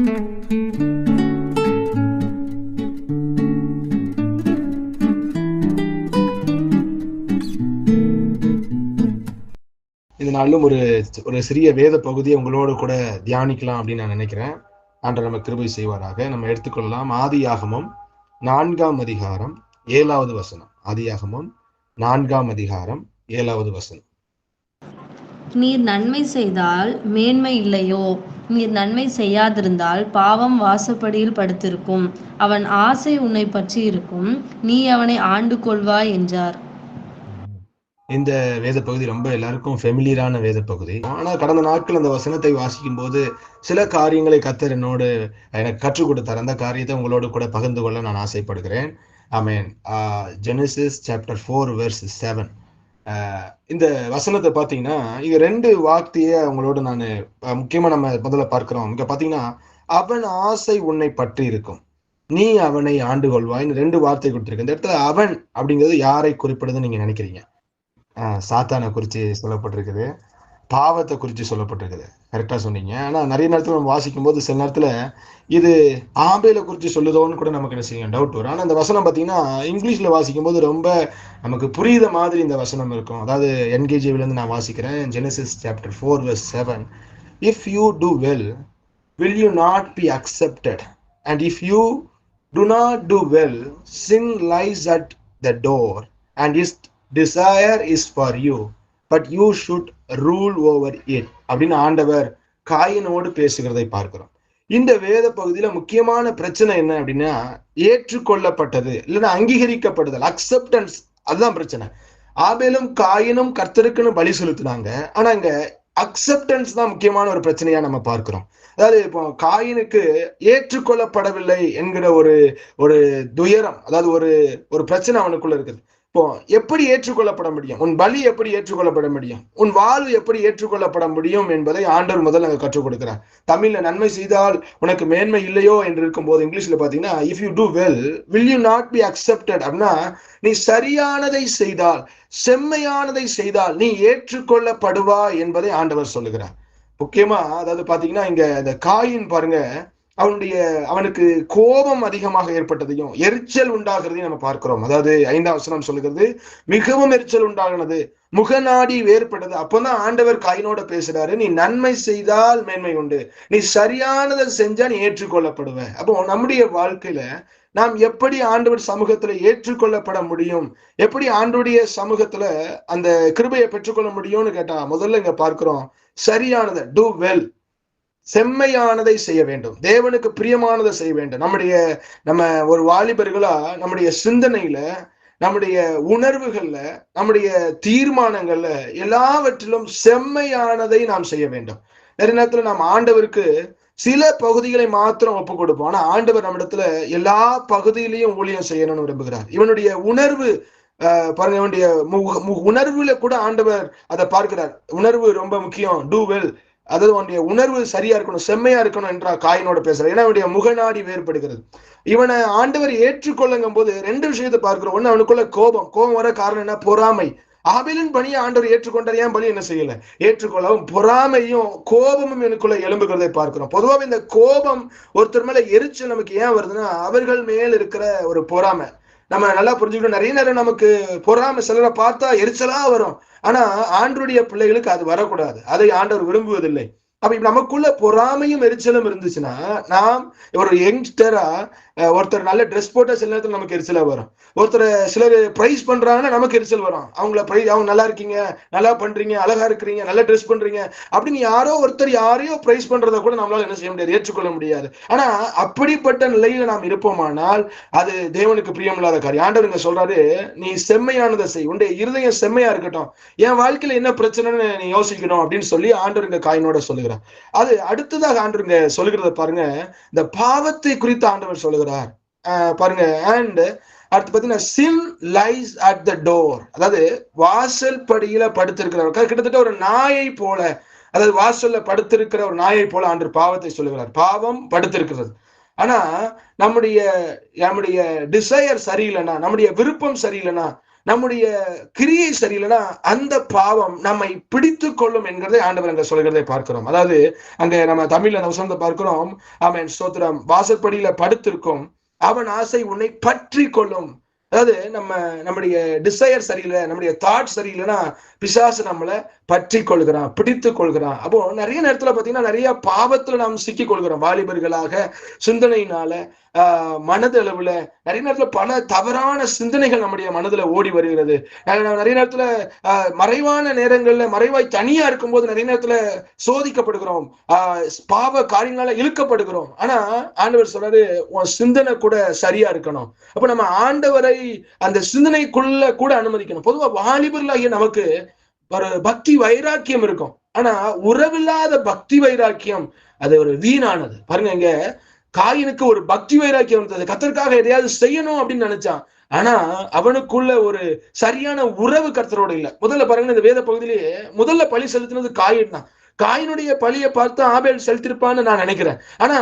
இந்த நாளிலும் ஒரு ஒரு சிறிய வேத பகுதியை உங்களோடு கூட தியானிக்கலாம் அப்படின்னு நான் நினைக்கிறேன். ஆண்டவர் நம்ம கிருபை செய்வாராக. நம்ம எடுத்துக்கொள்ளலாம் ஆதியாகமம் 4ஆம் அதிகாரம் 7வது வசனம். ஆதியாகமம் 4ஆம் அதிகாரம் 7வது வசனம். நீர் நன்மை செய்தால் மேன்மை இல்லையோ? நீர் நன்மை செய்யாதிருந்தால் பாவம் வாசப்படியில் படுத்திருக்கும். அவன் ஆசை உன்னை பற்றி இருக்கும், நீ அவனை ஆண்டு கொள்வாய் என்றார். இந்த வேத பகுதி ரொம்ப எல்லாருக்கும் ஃபெமிலியரான வேத பகுதி. ஆனா கடந்த நாட்கள் அந்த வசனத்தை வாசிக்கும் போது சில காரியங்களை கர்த்தர் எனக்கு கற்றுக் கொடுத்தார். அந்த காரியத்தை உங்களோடு கூட பகிர்ந்து கொள்ள நான் ஆசைப்படுகிறேன். ஆமென். Genesis chapter 4 verse 7. இந்த வசனத்தை பார்த்தீங்கன்னா இங்க 2 வார்த்தையை உங்களோட நான் முக்கியமா நம்ம முதல்ல பார்க்கிறோம். இங்க பார்த்தீங்கன்னா அவன் ஆசை உன்னை பற்றி இருக்கும், நீ அவனை ஆண்டு கொள்வாய்ன்னு 2 வார்த்தை கொடுத்திருக்கு. இந்த இடத்துல அவன் அப்படிங்கிறது யாரை குறிப்பிடுதுன்னு நீங்க நினைக்கிறீங்க? சாத்தானை குறித்து சொல்லப்பட்டிருக்குது, பாவத்தை குறித்து சொல்லப்பட்டிருக்குது. கரெக்டா சொன்னீங்க. ஆனா நிறைய நேரத்துல நம்ம வாசிக்கும் போது சில நேரத்துல இது ஆபேலை குறித்து சொல்லுதோன்னு கூட நமக்கு என்ன செய்யும், டவுட் வரும். ஆனா இந்த வசனம் பார்த்தீங்கன்னா இங்கிலீஷ்ல வாசிக்கும் போது ரொம்ப நமக்கு புரியுத மாதிரி இந்த வசனம் இருக்கும். அதாவது என்கேஜிவில இருந்து நான் வாசிக்கிறேன். Genesis chapter 4 verse 7. If you do well, will you not be accepted? And if you do not do well, sin lies at the door, and his desire is for you, but you should rule over it அப்படின்னு ஆண்டவர் காயினோடு பேசுகிறதை பார்க்கிறோம். இந்த வேத பகுதியில முக்கியமான பிரச்சனை என்ன அப்படின்னா ஏற்றுக்கொள்ளப்பட்டது இல்லைன்னா அங்கீகரிக்கப்படுதல், அக்செப்டன்ஸ். அதுதான் பிரச்சனை. ஆபேலும் காயினும் கர்த்தருக்குன்னு பலி செலுத்தினாங்க. ஆனா இங்க அக்செப்டன்ஸ் தான் முக்கியமான ஒரு பிரச்சனையா நம்ம பார்க்கிறோம். அதாவது இப்போ காயினுக்கு ஏற்றுக்கொள்ளப்படவில்லை என்கிற ஒரு ஒரு துயரம், அதாவது ஒரு ஒரு பிரச்சனை அவனுக்குள்ள இருக்குது. இப்போ எப்படி ஏற்றுக்கொள்ளப்பட முடியும், உன் பலி எப்படி ஏற்றுக்கொள்ளப்பட முடியும், உன் வாழ்வு எப்படி ஏற்றுக்கொள்ளப்பட முடியும் என்பதை ஆண்டவர் முதல்ல அங்க கற்றுக் கொடுக்கிறார். தமிழ்ல நன்மை செய்தால் உனக்கு மேன்மை இல்லையோ என்று இருக்கும் போது இங்கிலீஷ்ல பாத்தீங்கன்னா if you do well will you not be accepted அப்படின்னா நீ சரியானதை செய்தால், செம்மையானதை செய்தால் நீ ஏற்றுக்கொள்ளப்படுவா என்பதை ஆண்டவர் சொல்லுகிறார். முக்கியமா அதாவது பாத்தீங்கன்னா இங்க இந்த காயின் பாருங்க, அவனுக்கு கோபம் அதிகமாக ஏற்பட்டதையும் எரிச்சல் உண்டாகிறதையும் நம்ம பார்க்கிறோம். அதாவது 5ஆம் வசனம் சொல்லுகிறது, மிகவும் எரிச்சல் உண்டாகினது, முகநாடி வேறுபட்டது. அப்பதான் ஆண்டவர் காயினோட பேசுறாரு, நீ நன்மை செய்தால் மேன்மை உண்டு, நீ சரியானதை செஞ்சா நீ ஏற்றுக்கொள்ளப்படுவ. அப்போ நம்முடைய வாழ்க்கையில நாம் எப்படி ஆண்டவர் சமூகத்துல ஏற்றுக்கொள்ளப்பட முடியும், எப்படி ஆண்டவருடைய சமூகத்துல அந்த கிருபையை பெற்றுக்கொள்ள முடியும்னு கேட்டா முதல்ல இங்க பார்க்கிறோம், சரியானதை டூ வெல், செம்மையானதை செய்ய வேண்டும், தேவனுக்கு பிரியமானதை செய்ய வேண்டும். நம்ம ஒரு வாலிபர்களா நம்முடைய சிந்தனையில, நம்முடைய உணர்வுகள்ல, நம்முடைய தீர்மானங்கள்ல எல்லாவற்றிலும் செம்மையானதை நாம் செய்ய வேண்டும். நிறைய நேரத்துல நாம் ஆண்டவருக்கு சில பகுதிகளை மாத்திரம் ஒப்பு கொடுப்போம். ஆனா ஆண்டவர் நம்மிடத்துல எல்லா பகுதியிலையும் ஊழியம் செய்யணும்னு விரும்புகிறார். இவனுடைய உணர்வு பாருங்க, இவனுடைய உணர்வுல கூட ஆண்டவர் அதை பார்க்கிறார். உணர்வு ரொம்ப முக்கியம். டூ வெல், அதாவது உன்னுடைய உணர்வு சரியா இருக்கணும், செம்மையா இருக்கணும் என்றா காயினோட பேசுற. ஏன்னா அவனுடைய முகநாடி வேறுபடுகிறது. இவனை ஆண்டவர் ஏற்றுக்கொள்ளுங்கும் போது 2 விஷயத்தை பார்க்கிறோம். ஒண்ணு, அவனுக்குள்ள கோபம் வர காரணம் என்ன, பொறாமை. ஆபேலின் பணியை ஆண்டவர் ஏற்றுக்கொண்டார், ஏன் பலி என்ன செய்யல ஏற்றுக்கொள்ளவும் பொறாமையும் கோபமும் எனக்குள்ள எழும்புகிறதை பார்க்கிறோம். பொதுவாக இந்த கோபம் ஒருத்தர் மேல எரிச்சல் நமக்கு ஏன் வருதுன்னா அவர்கள் மேல் இருக்கிற ஒரு பொறாமை. நம்ம நல்லா புரிஞ்சுக்கணும். நிறைய நேரம் நமக்கு பொறாமை சிலரை பார்த்தா எரிச்சலா வரும். ஆனா ஆண்டவருடைய பிள்ளைகளுக்கு அது வரக்கூடாது, அதை ஆண்டவர் விரும்புவதில்லை. அப்ப நமக்குள்ள பொறாமையும் எரிச்சலும் இருந்துச்சுன்னா, நாம் ஒரு யங்ஸ்டரா ஒருத்தர் நல்ல ட்ரெஸ் போட்டா சில நேரத்தில் நமக்கு எரிச்சலா வரும். ஒருத்தர் சிலர் பிரைஸ் பண்றாங்கன்னா நமக்கு எரிச்சல் வரும். அவங்க நல்லா இருக்கீங்க, நல்லா பண்றீங்க, அழகா இருக்கிறீங்க, நல்லா ட்ரெஸ் பண்றீங்க அப்படின்னு யாரோ ஒருத்தர் யாரையோ பிரைஸ் பண்றதை கூட நம்மளால என்ன செய்ய முடியாது, ஏற்றுக்கொள்ள முடியாது. ஆனா அப்படிப்பட்ட நிலையில நாம் இருப்போமானால் அது தேவனுக்கு பிரியமில்லாத காரியம். ஆண்டவர் சொல்றாரு, நீ செம்மையானதை செய், உன்னுடைய இருதயம் செம்மையா இருக்கட்டும், என் வாழ்க்கையில என்ன பிரச்சனைன்னு நீ யோசிக்கணும் அப்படின்னு சொல்லி ஆண்டவர் இங்க காயினோட சொல்லுகிறார். அது அடுத்ததாக ஆண்டவர் இங்க சொல்லுகிறத பாருங்க, இந்த பாவத்தை குறித்து ஆண்டவர் சொல்லுகிறார் பாருங்க. அண்ட் அடுத்து பாத்தீங்கன்னா சின் லைஸ் அட் த டோர், அதாவது வாசல் படியில படுத்திருக்கிறவர், கிட்டத்தட்ட ஒரு நாயை போல, அதாவது வாசல்ல படுத்திருக்கிற ஒரு நாயை போல ஆண்டவர் பாவத்தை சொல்லுகிறார். பாவம் படுத்திருக்கிறது. ஆனா நம்முடைய டிசையர் சரியில்லைன்னா, நம்முடைய விருப்பம் சரியில்லைன்னா, நம்முடைய கிரியை சரியில்லைன்னா அந்த பாவம் நம்மை பிடித்து கொள்ளும் என்கிறதை ஆண்டவர் அங்க சொல்கிறதை பார்க்கிறோம். அதாவது அங்க நம்ம தமிழ்ல நம்ம சொந்த பார்க்கிறோம், ஆமென் ஸ்தோத்திரம், வாசற்படியில படுத்திருக்கும் அவன் ஆசை உன்னை பற்றி கொள்ளும். அதாவது நம்முடைய டிசையர் சரியில்லை, நம்முடைய தாட் சரியில்லைன்னா பிசாசு நம்மளை பற்றி கொள்கிறான், பிடித்து கொள்கிறான். அப்போ நிறைய நேரத்துல பாத்தீங்கன்னா நிறைய பாவத்துல நாம் சிக்கி கொள்கிறோம். வாலிபர்களாக சிந்தனையினால மனதளவுல நிறைய நேரத்துல பல தவறான சிந்தனைகள் நம்முடைய மனதுல ஓடி வருகிறது. நிறைய நேரத்துல மறைவான நேரங்கள்ல மறைவாய் தனியா இருக்கும்போது நிறைய நேரத்துல சோதிக்கப்படுகிறோம், பாவ காரியங்களால இழுக்கப்படுகிறோம். ஆனா ஆண்டவர் சொல்றாரு, உன் சிந்தனை கூட சரியா இருக்கணும். அப்ப நம்ம ஆண்டவரை அந்த சிந்தனைக்குள்ள கூட அனுமதிக்கணும். பொதுவா வாலிபர்களாகிய நமக்கு ஒரு பக்தி வைராக்கியம் இருக்கும். ஆனா உறவில்லாத பக்தி வைராக்கியம் அது ஒரு வீணானது. பாருங்க, இங்க காயினுக்கு ஒரு பக்தி வைராக்கியம் இருந்தது, கர்த்தருக்காக எதையாவது செய்யணும் அப்படின்னு நினைச்சான். ஆனா அவனுக்குள்ள ஒரு சரியான உறவு கர்த்தரோட இல்ல. முதல்ல பாருங்க, இந்த வேத பகுதியிலேயே முதல்ல பலி செலுத்தினது காயின் தான். காயினுடைய பலியை பார்த்து ஆபேல் செலுத்திருப்பான்னு நான் நினைக்கிறேன். ஆனா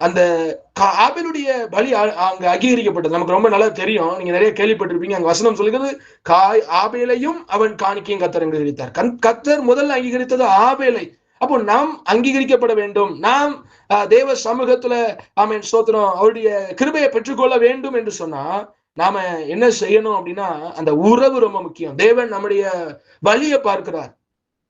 அந்த ஆபேலுடைய பலி அங்க அங்கீகரிக்கப்பட்டது. நமக்கு ரொம்ப நல்லா தெரியும், நீங்க நிறைய கேள்விப்பட்டிருப்பீங்க. அங்க வசனம் சொல்லுகிறது, ஆபேலையும் அவன் காணிக்கையும் கர்த்தர் அங்கீகரித்தார். கர்த்தர் முதல்ல அங்கீகரித்தது ஆபேலை. அப்போ நாம் அங்கீகரிக்கப்பட வேண்டும். நாம் தேவ சமூகத்துல ஆமென் ஸ்தோத்திரம் அவருடைய கிருபையை பெற்றுக்கொள்ள வேண்டும் என்று சொன்னா நாம என்ன செய்யணும் அப்படின்னா, அந்த உறவு ரொம்ப முக்கியம். தேவன் நம்முடைய பலியை பார்க்கிறார்.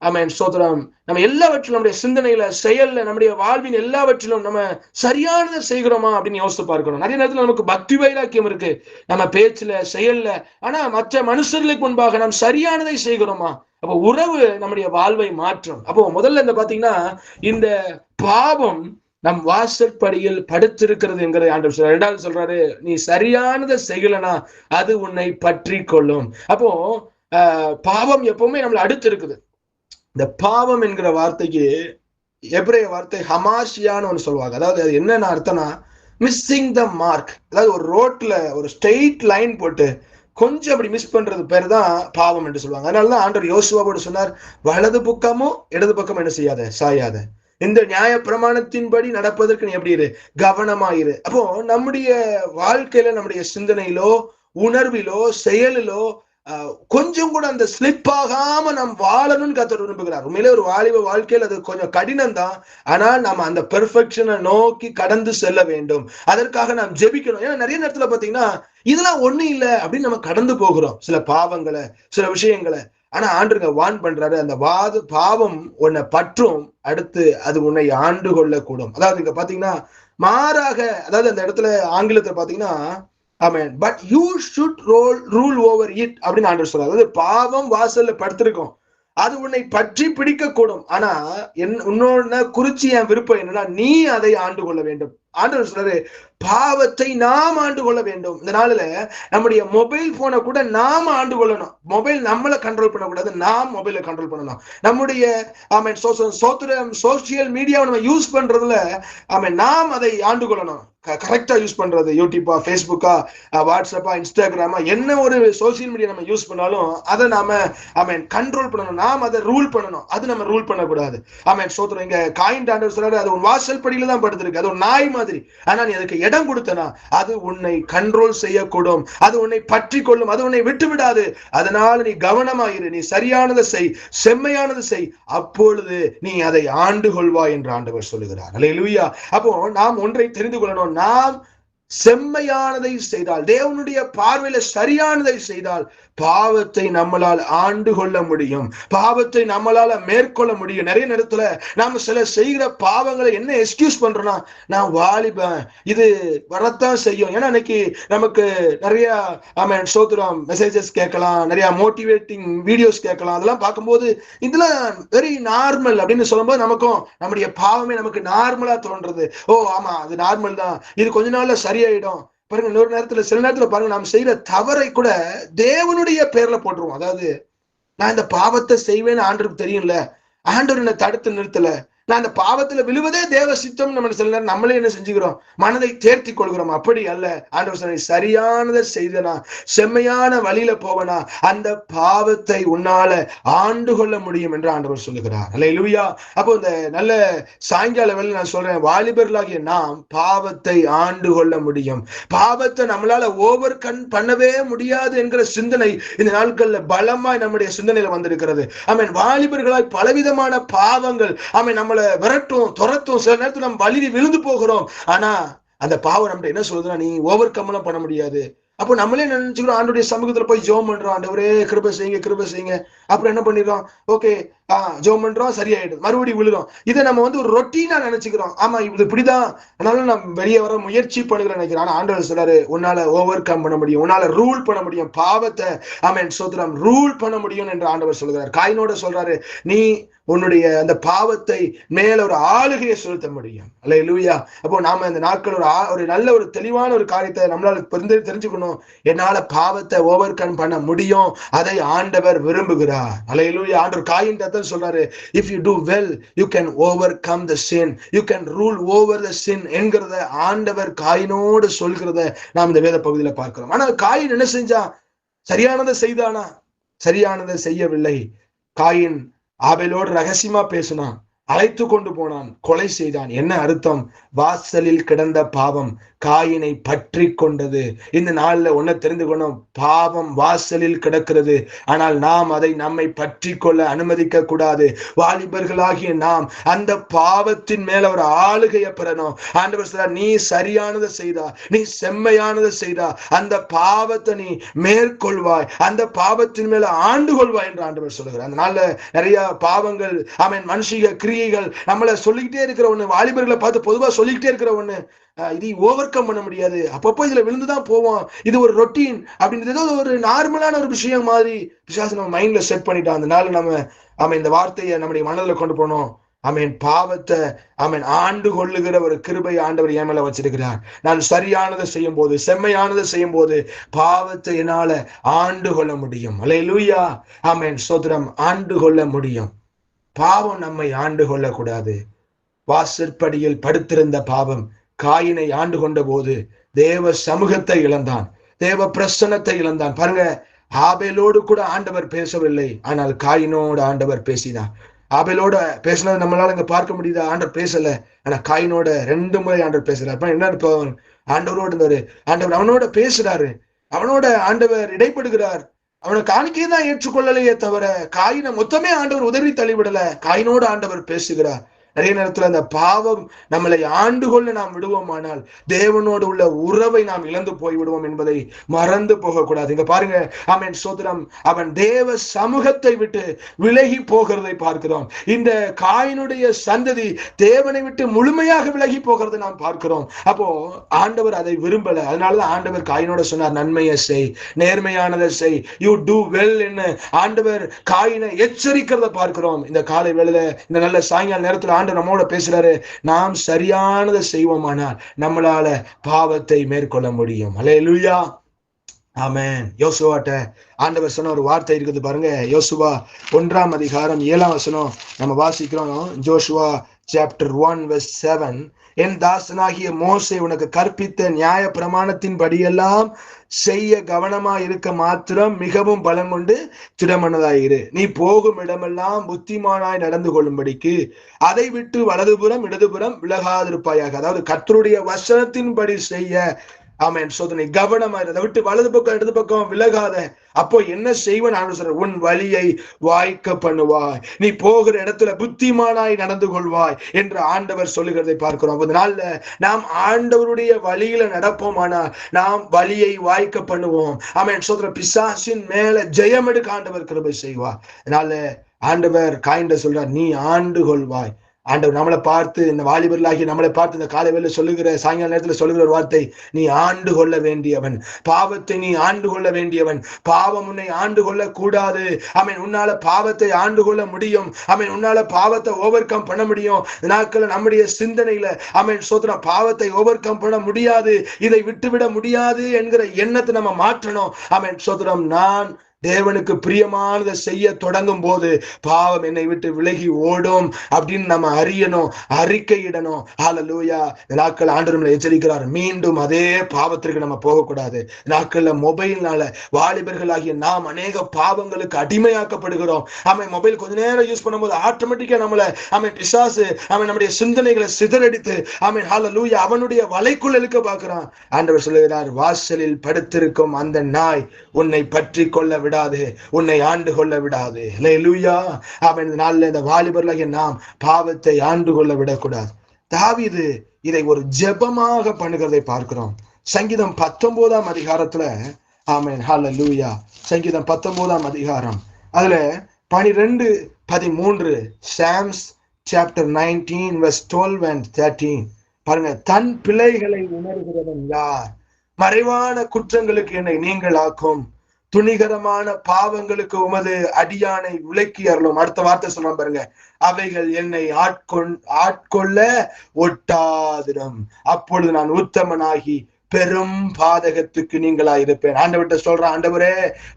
ஆமென் ஸ்தோத்திரம். நம்ம எல்லாவற்றிலும், நம்முடைய சிந்தனையில, செயல்ல, நம்முடைய வாழ்வின் எல்லாவற்றிலும் நம்ம சரியானதை செய்கிறோமா அப்படின்னு யோசித்து பார்க்கணும். நிறைய நேரத்துல நமக்கு பக்தி வைராக்கியம் இருக்கு நம்ம பேச்சுல, செயல்ல. ஆனா மற்ற மனுஷர்களுக்கு முன்பாக நாம் சரியானதை செய்கிறோமா? அப்போ உறவு நம்முடைய வாழ்வை மாற்றும். அப்போ முதல்ல இந்த பாத்தீங்கன்னா, இந்த பாவம் நம் வாசற்படியில் படுத்திருக்கிறது என்கிற ஆண்டவர் சொல்றாரு. இரண்டாவது சொல்றாரு, நீ சரியானதை செய்யலனா அது உன்னை பற்றி கொள்ளும். அப்போ பாவம் எப்பவுமே நம்மளை அடுத்து இருக்குது. இந்த பாவம் என்கிற வார்த்தைக்கு எபிரேய வார்த்தை ஹமாஷியான்னு ஒன்று சொல்லுவாங்க. அதாவது அது என்னென்ன அர்த்தம்னா, மிஸ்ஸிங் த மார்க். அதாவது ஒரு ரோட்ல ஒரு ஸ்ட்ரெயிட் லைன் போட்டு கொஞ்சம் அப்படி மிஸ் பண்றது பேர் தான் பாவம் என்று சொல்லுவாங்க. அதனாலதான் ஆண்டவர் யோசுவாவோடு சொன்னார், வலது பக்கமும் இடது பக்கம் என்ன செய்யாத, சாயாத. இந்த நியாய பிரமாணத்தின்படி நடப்பதற்கு நீ எப்படி இரு, கவனமாயிரு. அப்போ நம்முடைய வாழ்க்கையில, நம்முடைய சிந்தனையிலோ, உணர்விலோ, செயலிலோ கொஞ்சம் கூட அந்த ஸ்லிப் ஆகாம நாம் வாழணும்னு கர்த்தர் விரும்புகிறார். உண்மையிலே ஒரு வாலிப வாழ்க்கையில் அது கொஞ்சம் கடினம் தான். ஆனால் நம்ம அந்த பெர்ஃபெக்ஷனை நோக்கி கடந்து செல்ல வேண்டும். அதற்காக நாம் ஜெபிக்கணும். ஏன்னா நிறைய நேரத்துல பாத்தீங்கன்னா இதெல்லாம் ஒண்ணும் இல்லை அப்படின்னு நம்ம கடந்து போகிறோம், சில பாவங்களை, சில விஷயங்களை. ஆனா ஆண்டுங்க வான் பண்றாரு, அந்த பாவம் உன்னை பற்றும், அடுத்து அது உன்னை ஆண்டு கொள்ளக்கூடும். அதாவது இங்க பாத்தீங்கன்னா மாறாக, அதாவது அந்த இடத்துல ஆங்கிலத்துல பாத்தீங்கன்னா amen, but you should rule over it அப்படின்னு ஆண்டவர் சொல்றாரு. அதாவது பாவம் வாசல்ல படுத்திருக்கும், அது உன்னை பற்றி பிடிக்க கூடும். ஆனா உன்னோட குறிச்சி என் விருப்பம் என்னன்னா, நீ அதை ஆண்டு கொள்ள வேண்டும். ஆண்டவர் சொல்றாரு, பாவத்தை நாம் ஆண்டு கொள்ள வேண்டும். இந்த நாளில நம்முடைய மொபைல் போனை கூட நாம் ஆண்டு கொள்ளணும். மொபைல் நம்மளை கண்ட்ரோல் பண்ணக்கூடாது, நாம் மொபைலை கண்ட்ரோல் பண்ணணும். நம்முடைய சோசியல் மீடியாவை நம்ம யூஸ் பண்றதுல நாம் அதை ஆண்டு கொள்ளணும். கரெக்டா யூஸ் பண்றது, யூடியூபா, ஃபேஸ்புக்கா, வாட்ஸ்அப்பா, இன்ஸ்டாகிராமா, என்ன ஒரு சோசியல் மீடியா நம்ம யூஸ் பண்ணாலும் அதை நாம கண்ட்ரோல் பண்ணணும். நாம் அதை ரூல் பண்ணணும், அது நம்ம ரூல் பண்ணக்கூடாது. சோத்திரம். இங்க காயின் ஆண்டவர் சொல்றாரு, அது உன் வாசல் படியில தான் படுத்திருக்கு, அது ஒரு நாய் மாதிரி. ஆனா நீ அதுக்கு இடம் கொடுத்தனா அது உன்னை கண்ட்ரோல் செய்யக்கூடும், அது உன்னை பற்றி கொள்ளும், அது உன்னை விட்டு விடாது. அதனால நீ கவனமாயிரு, நீ சரியானதை செய், செம்மையானது செய், அப்பொழுது நீ அதை ஆண்டு கொள்வாய் என்று ஆண்டவர் சொல்லுகிறார். அல்லேலூயா. அப்போ நாம் ஒன்றை தெரிந்து கொள்ளணும், நாம் செம்மையானதை செய்தால், தேவனுடைய பார்வையில சரியானதை செய்தால் பாவத்தை நம்மளால் ஆண்டு கொள்ள முடியும், பாவத்தை நம்மளால மேற்கொள்ள முடியும். நிறைய நேரத்துல நாம சில செய்கிற பாவங்களை என்ன எக்ஸ்கியூஸ் பண்றோம்னா, நான் வாலிபன், இது வரத்தான் செய்யும். ஏன்னா இன்னைக்கு நமக்கு நிறைய சோத்திரம் மெசேஜஸ் கேட்கலாம், நிறைய மோட்டிவேட்டிங் வீடியோஸ் கேட்கலாம். அதெல்லாம் பார்க்கும்போது இதெல்லாம் வெரி நார்மல் அப்படின்னு சொல்லும்போது நமக்கும் நம்முடைய பாவமே நமக்கு நார்மலா தோன்றது. ஓ ஆமா, அது நார்மல் தான், இது கொஞ்ச நாள்ல சரியாயிடும். பாருங்க, இன்னொரு நேரத்துல, சில நேரத்துல பாருங்க, நாம் செய்யற தவறை கூட தேவனுடைய பேர்ல போட்டுருவோம். அதாவது நான் இந்த பாவத்தை செய்வேன்னு ஆண்டவருக்கு தெரியும்ல, ஆண்டவர் என்னை தடுத்து நிறுத்தல, நான் அந்த பாவத்துல விழுவதே தேவ சித்தம். நம்ம சில நேரம் நம்மளே என்ன செஞ்சுக்கிறோம், மனதை தேர்த்தி கொள்கிறோம். அப்படி அல்ல. ஆண்டவர் சொன்ன சரியானதை செய்தனா, செம்மையான வழியில போவனா, அந்த பாவத்தை உன்னால ஆண்டு கொள்ள முடியும் என்று ஆண்டவர் சொல்லுகிறார். அல்லேலூயா. அப்போ இந்த நல்ல சாயங்கால வேளையில நான் சொல்றேன், வாலிபர்களாகிய நாம் பாவத்தை ஆண்டு கொள்ள முடியும். பாவத்தை நம்மளால ஓவர் கம் பண்ணவே முடியாது என்கிற சிந்தனை இந்த நாட்கள்ல பலமாய் நம்முடைய சிந்தனையில வந்திருக்கிறது. ஆமென். வாலிபர்களாய் பலவிதமான பாவங்கள் நம்மளை விரட்டும், துரத்தும். சில நேரத்தில் நம்ம வலிதி விழுந்து போகிறோம். ஆனா அந்த பாவம் நம்ம என்ன சொல்றதுன்னா, நீ ஓவர் கம் எல்லாம் பண்ண முடியாது. அப்போ நம்மளே நினைச்சுக்கிறோம், ஆண்டவருடைய சமூகத்துல போய் ஜெபம் பண்றோம், ஆண்டவரே கிருபை செய்யுங்க, கிருபை செய்யுங்க. அப்புறம் என்ன பண்ணிடுறோம், ஓகே ஜெபம் பண்றோம், சரியாயிடும், மறுபடியும் விழுறோம். இதை நம்ம ஒரு ரொட்டீனா நினைச்சுக்கிறோம். ஆமா இது இப்படிதான், அதனால நம்ம வெளியே வர முயற்சி பண்ணுகிறேன் நினைக்கிறேன். ஆனா ஆண்டவர் சொல்றாரு, உன்னால ஓவர் கம் பண்ண முடியும், உன்னால ரூல் பண்ண முடியும், பாவத்தை சோதரம் ரூல் பண்ண முடியும் என்று ஆண்டவர் சொல்கிறார். காயினோட சொல்றாரு, நீ உன்னுடைய அந்த பாவத்தை மேல ஒரு ஆளுகையை செலுத்த முடியும். அல்லேலூயா. அப்போ நாம இந்த நாட்கள் ஒரு நல்ல ஒரு தெளிவான ஒரு காரியத்தை நம்மளால தெரிஞ்சுக்கணும். என்னால பாவத்தை ஓவர் கம் பண்ண முடியும், அதை ஆண்டவர் விரும்புகிறார். அல்லேலூயா. ஆண்டவர் காயின் சொல்றாரு, if you do well you can overcome the sin, you can rule over the sin என்கிறத ஆண்டவர் காயினோடு சொல்கிறத நாம் இந்த வேத பகுதியில பார்க்கிறோம். ஆனா காயின் என்ன செஞ்சா, சரியானதை செய்தானா? சரியானதை செய்யவில்லை. காயின் ஆபேலோடு ரகசியமா பேசினான், அழைத்து கொண்டு போனான், கொலை செய்தான். என்ன அர்த்தம்? வாசலில் கிடந்த பாவம் காயினை பற்றி கொண்டது. இந்த நாள்ல ஒன்ன தெரிந்து கொண்டோம், பாவம் வாசலில் கிடக்கிறது, ஆனால் நாம் அதை நம்மை பற்றி கொள்ள அனுமதிக்க கூடாது. வாலிபர்களாகிய நாம் அந்த பாவத்தின் மேல ஒரு ஆளுகையை பெறணும். ஆண்டவர் சொல்றார், நீ சரியானதை செய்தா, நீ செம்மையானதை செய்தா, அந்த பாவத்தை நீ மேற்கொள்வாய், அந்த பாவத்தின் மேல ஆண்டு கொள்வாய் என்று ஆண்டவர் சொல்லுகிறார். அதனால நிறைய பாவங்கள் மனுஷிக கிரியைகள் நம்மள சொல்லிக்கிட்டே இருக்கிற ஒண்ணு, வாலிபர்களை பார்த்து பொதுவா சொல்லிக்கிட்டே இருக்கிற ஒண்ணு, இது ஓவர் கம் பண்ண முடியாது, அப்பப்போ இதுல விழுந்துதான் போவோம், இது ஒரு ரொட்டீன் அப்படின்றது ஏதோ ஒரு நார்மலான ஒரு விஷயம் மாதிரி பிசாசு நம்ம மைண்ட்ல செட் பண்ணிட்டோம். அதனால நம்ம இந்த வார்த்தையை நம்முடைய மனதில் கொண்டு போனோம். பாவத்தை ஆண்டு கொள்ளுகிற ஒரு கிருபை ஆண்டவர் என் மேல வச்சிருக்கிறார். நான் சரியானதை செய்யும் போது, செம்மையானதை செய்யும் போது பாவத்தை என்னால ஆண்டு கொள்ள முடியும். அல்லேலூயா. ஸ்தோத்திரம். ஆண்டு கொள்ள முடியும். பாவம் நம்மை ஆண்டு கொள்ளக்கூடாது. வாசற்படியில் படுத்திருந்த பாவம் காயினை ஆண்டு கொண்ட போது தேவ சமூகத்தை இழந்தான், தேவ பிரசன்னத்தை இழந்தான். பாருங்க, ஆபேலோடு கூட ஆண்டவர் பேசவில்லை, ஆனால் காயினோடு ஆண்டவர் பேசினார். ஆபேலோட பேசினது நம்மளால இங்க பார்க்க முடியுதா? ஆண்டவர் பேசல, ஆனா காயினோட 2 முறை ஆண்டவர் பேசுறாரு. என்ன ஆண்டவரோடு இருந்தாரு, ஆண்டவர் அவனோட பேசுறாரு, அவனோட ஆண்டவர் இடைப்படுகிறார். அவனை காணிக்கையை தான் ஏற்றுக்கொள்ளலையே தவிர காயினை மொத்தமே ஆண்டவர் உதவி தள்ளிவிடல, காயினோடு ஆண்டவர் பேசுகிறார். நிறைய நேரத்துல அந்த பாவம் நம்மளை ஆண்டு கொள்ள நாம் விடுவோமானால் தேவனோடு உள்ள உறவை நாம் இழந்து போய் விடுவோம் என்பதை மறந்து போகக்கூடாது. இங்க பாருங்க, ஸ்தோத்திரம், அவன் தேவ சமூகத்தை விட்டு விலகி போகிறதை பார்க்கிறோம். இந்த காயினுடைய சந்ததி தேவனை விட்டு முழுமையாக விலகி போகிறதை நாம் பார்க்கிறோம். அப்போ ஆண்டவர் அதை விரும்பல. அதனாலதான் ஆண்டவர் காயினோட சொன்னார், நன்மையை செய், நேர்மையானதை செய், யூ டூ வெல் என்று ஆண்டவர் காயினை எச்சரிக்கிறத பார்க்கிறோம். இந்த காலை வேளையில, இந்த நல்ல சாயங்கால நேரத்துல நம்மோட பேசுறாரு, நாம் சரியானதை செய்வோமானால் நம்மளால பாவத்தை மேற்கொள்ள முடியும். அல்லேலூயா. ஆமென். யோசுவாட்ட ஆண்டவர் சொன்ன ஒரு வார்த்தை இருக்குது பாருங்க. யோசுவா 1 அதிகாரம் 7 நம்ம வாசிக்கிறோம். ஜோஷுவா chapter 1 verse 7, என் தாசனாகிய மோசே உனக்கு கற்பித்த நியாய பிரமாணத்தின் படியெல்லாம் செய்ய கவனமாய் இருக்க மாத்திரம் மிகவும் பலம் கொண்டு திடமனதாயிரு. நீ போகும் இடமெல்லாம் புத்திமானாய் நடந்து கொள்ளும்படிக்கு அதை விட்டு வலதுபுறம் இடதுபுறம் விலகாதிருப்பாயாக. அதாவது கர்த்தருடைய வசனத்தின்படி செய்ய சோதனை கவனமா அதை விட்டு வலது பக்கம் இடது பக்கம் விலகாத. அப்போ என்ன செய்வன் ஆண்டு சொல்ற, உன் வழியை வாய்க்க பண்ணுவாய், நீ போகிற இடத்துல புத்திமானாய் நடந்து கொள்வாய் என்று ஆண்டவர் சொல்லுகிறதை பார்க்கிறோம். அதனால நாம் ஆண்டவருடைய வழியில நடப்போமானால் நாம் வழியை வாய்க்க பண்ணுவோம். சோதர பிசாசின் மேல ஜெயம் எடுக்க ஆண்டவர் கிருபை செய்வார். அதனால ஆண்டவர் காயின்ட சொல்றார், நீ ஆண்டு கொள்வாய். ஆண்டவர் நம்மளை பார்த்து, இந்த வாலிபர்களாகி நம்மளை பார்த்து இந்த காலை வேளையில சொல்லுகிற, சாயங்கால நேரத்துல சொல்லுகிற ஒரு வார்த்தை, நீ ஆண்டு கொள்ள வேண்டியவன், பாவத்தை நீ ஆண்டு கொள்ள வேண்டியவன். பாவம் உன்னை ஆண்டு கொள்ள கூடாது. உன்னால பாவத்தை ஆண்டு கொள்ள முடியும். உன்னால பாவத்தை ஓவர் கம் பண்ண முடியும். நாட்கள் நம்முடைய சிந்தனையில சோதனை பாவத்தை ஓவர் கம் பண்ண முடியாது, இதை விட்டுவிட முடியாது என்கிற எண்ணத்தை நம்ம மாற்றணும். சோதரம், நான் தேவனுக்கு பிரியமானதை செய்ய தொடங்கும் போது பாவம் என்னை விட்டு விலகி ஓடும் அப்படின்னு நம்ம அறியணும், அறிக்கையிடணும். ஹல்லேலூயா. நாட்கள் ஆண்டவர் எச்சரிக்கிறார், மீண்டும் அதே பாவத்திற்கு நம்ம போகக்கூடாது. நாட்கள்ல மொபைல்னால வாலிபர்களாகிய நாம் அநேக பாவங்களுக்கு அடிமையாக்கப்படுகிறோம். அவன் மொபைல் கொஞ்ச நேரம் யூஸ் பண்ணும்போது ஆட்டோமேட்டிக்கா நம்மளை பிசாசு நம்முடைய சிந்தனைகளை சிதறடித்து ஹல்லேலூயா அவனுடைய வலைக்குள் இழுக்க பார்க்கிறான். ஆண்டவர் சொல்லுகிறார், வாசலில் படுத்திருக்கும் அந்த நாய் உன்னை பற்றி கொள்ள விடாது, உன்னை ஆண்டு கொள்ள விடாது. ஹல்லேலூயா. அவன் நாள்ல இந்த வாலிபர்களாகிய நாம் பாவத்தை ஆண்டு கொள்ள விடக்கூடாது. தாவீது இதை ஒரு ஜெபமாக பண்ணுகிறதை பார்க்கிறோம். சங்கீதம் 19ஆம் அதிகாரத்துல ஆமென் ஹல்லேலூயா. சங்கீதம் 19ஆம் அதிகாரம் அதுல 12-13 சாம்ஸ் சாப்டர் 19 verse 12 and 13 பாருங்க. தன் பிழைகளை உணர்கிறவன் யார்? மறைவான குற்றங்களுக்கு என்னை நீங்களாக்கும், துணிகரமான பாவங்களுக்கு உமது அடியானை விலக்கி அருளும். அடுத்த வார்த்தை சொல்றான் பாருங்க, அவைகள் என்னை ஆட்கொள்ள ஒட்டாதிரும், அப்பொழுது நான் உத்தமனாகி பெரும் பாதகத்துக்கு நீங்களா இருப்பேன். ஆண்டவர்கிட்ட சொல்ற, ஆண்டவரே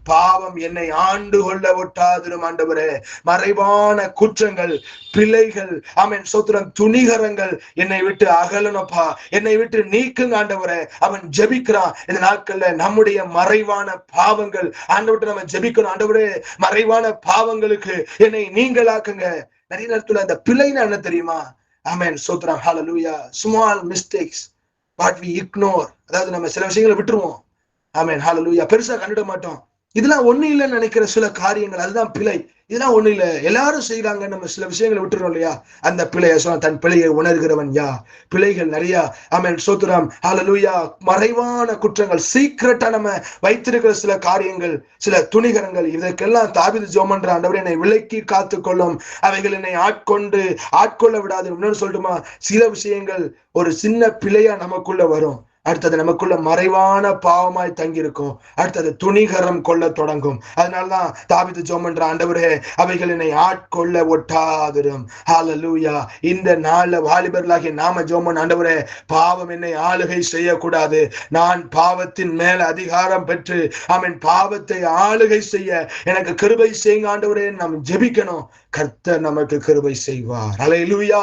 பாவம் என்னை ஆண்டு கொள்ள ஒட்டாதிரும். ஆண்டவரே மறைவான குற்றங்கள், பிழைகள், ஆமென் சோத்திரம், துணிகரங்கள் என்னை விட்டு அகலனப்பா, என்னை விட்டு நீக்குங்க ஆண்டவரே. அவன் ஜெபிக்கிறான். இந்த நாட்கள்ல நம்முடைய மறைவான பாவங்கள் ஆண்டவர்கிட்ட நம்ம ஜெபிக்கணும். ஆண்டவரே மறைவான பாவங்களுக்கு என்னை நீங்களாக்குங்க. நிறைய நேரத்துல அந்த பிழைனா என்ன தெரியுமா? ஆமென் சோத்திரம் hallelujah. Small mistakes what we ignore, அதாவது நம்ம சில விஷயங்களை விட்டுருவோம். ஆமென் ஹல்லேலூயா. பெருசா கண்டுட மாட்டோம். இதெல்லாம் ஒண்ணு இல்லைன்னு நினைக்கிற சில காரியங்கள், அதுதான் பிழை. இதெல்லாம் ஒண்ணு இல்லை, எல்லாரும் செய்யறாங்க, நம்ம சில விஷயங்களை விட்டுறோம் இல்லையா? அந்த பிழையை சொன்ன, தன் பிழையை உணர்கிறவன் யா. பிழைகள் நிறைய ஆமென் சோத்திரம் ஹல்லேலூயா. மறைவான குற்றங்கள், சீக்கிரட்டா நம்ம வைத்திருக்கிற சில காரியங்கள், சில துணிகரங்கள், இதற்கெல்லாம் தாவீது ஜெபம் பண்றான், ஆண்டவரே என்னை விலக்கி காத்துக்கொள்ளும், அவைகள் என்னை ஆட்கொள்ள விடாது. இன்னொன்னு சொல்லட்டுமா? சில விஷயங்கள் ஒரு சின்ன பிழையா நமக்குள்ள வரும், அடுத்தது நமக்குள்ள மறைவான பாவமாய் தங்கியிருக்கும், அடுத்தது துணிகரம் கொள்ள தொடங்கும். அதனாலதான் தாவீது ஜெபம் பண்ற, ஆண்டவரே அவைகள் என்னை ஆட்கொள்ள ஒட்டாதிரும். ஹல்லேலூயா. இந்த நாள்ல வாலிபர்களாகிய நாம ஜெபம் பண்ண, ஆண்டவரே பாவம் என்னை ஆளுகை செய்யக்கூடாது, நான் பாவத்தின் மேல அதிகாரம் பெற்று ஆமென் பாவத்தை ஆளுகை செய்ய எனக்கு கிருபை செய்யுங்க ஆண்டவரே. நாம் ஜெபிக்கணும், கர்த்தர் நமக்கு கிருபை செய்வார். ஹல்லேலூயா.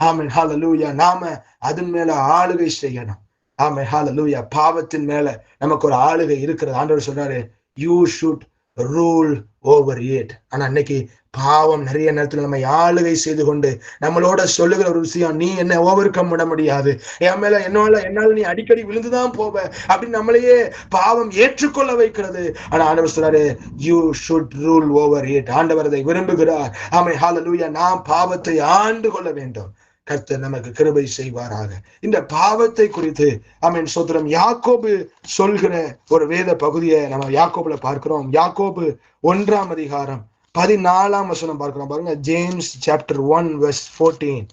ஆமென் ஹல்லேலூயா. நாம அதன் மேல ஆளுகை செய்யணும். ஆமென் ஹல்லேலூயா. பாவத்தின் மேல நமக்கு ஒரு ஆளுகை இருக்கிறது. ஆண்டவர் சொல்றாரு, you should rule over it. ஆனா இன்னைக்கு பாவம் நிறைய நேரத்துல நம்ம ஆளுகை செய்து கொண்டு நம்மளோட சொல்லுகிற ஒரு விஷயம், நீ என்ன ஓவர் கம் பண்ண முடியாது, என்னால நீ அடிக்கடி விழுந்துதான் போவ அப்படின்னு நம்மளையே பாவம் ஏற்றுக்கொள்ள வைக்கிறது. ஆனா ஆண்டவர் சொல்றாரு, you should rule over it. ஆண்டவர் அதை விரும்புகிறார். ஆமென் ஹல்லேலூயா. நாம் பாவத்தை ஆண்டு கொள்ள வேண்டும். கர்த்தர் நமக்கு கிருபை செய்வாராக. இந்த பாவத்தை குறித்து ஆமென் சோத்திரம் யாக்கோபு சொல்கிற ஒரு வேத பகுதியை நம்ம யாக்கோபுல பார்க்கிறோம். யாக்கோபு 1ஆம் அதிகாரம் 14ஆம் வசனம் பார்க்கிறோம் பாருங்க. James chapter 1 verse 14.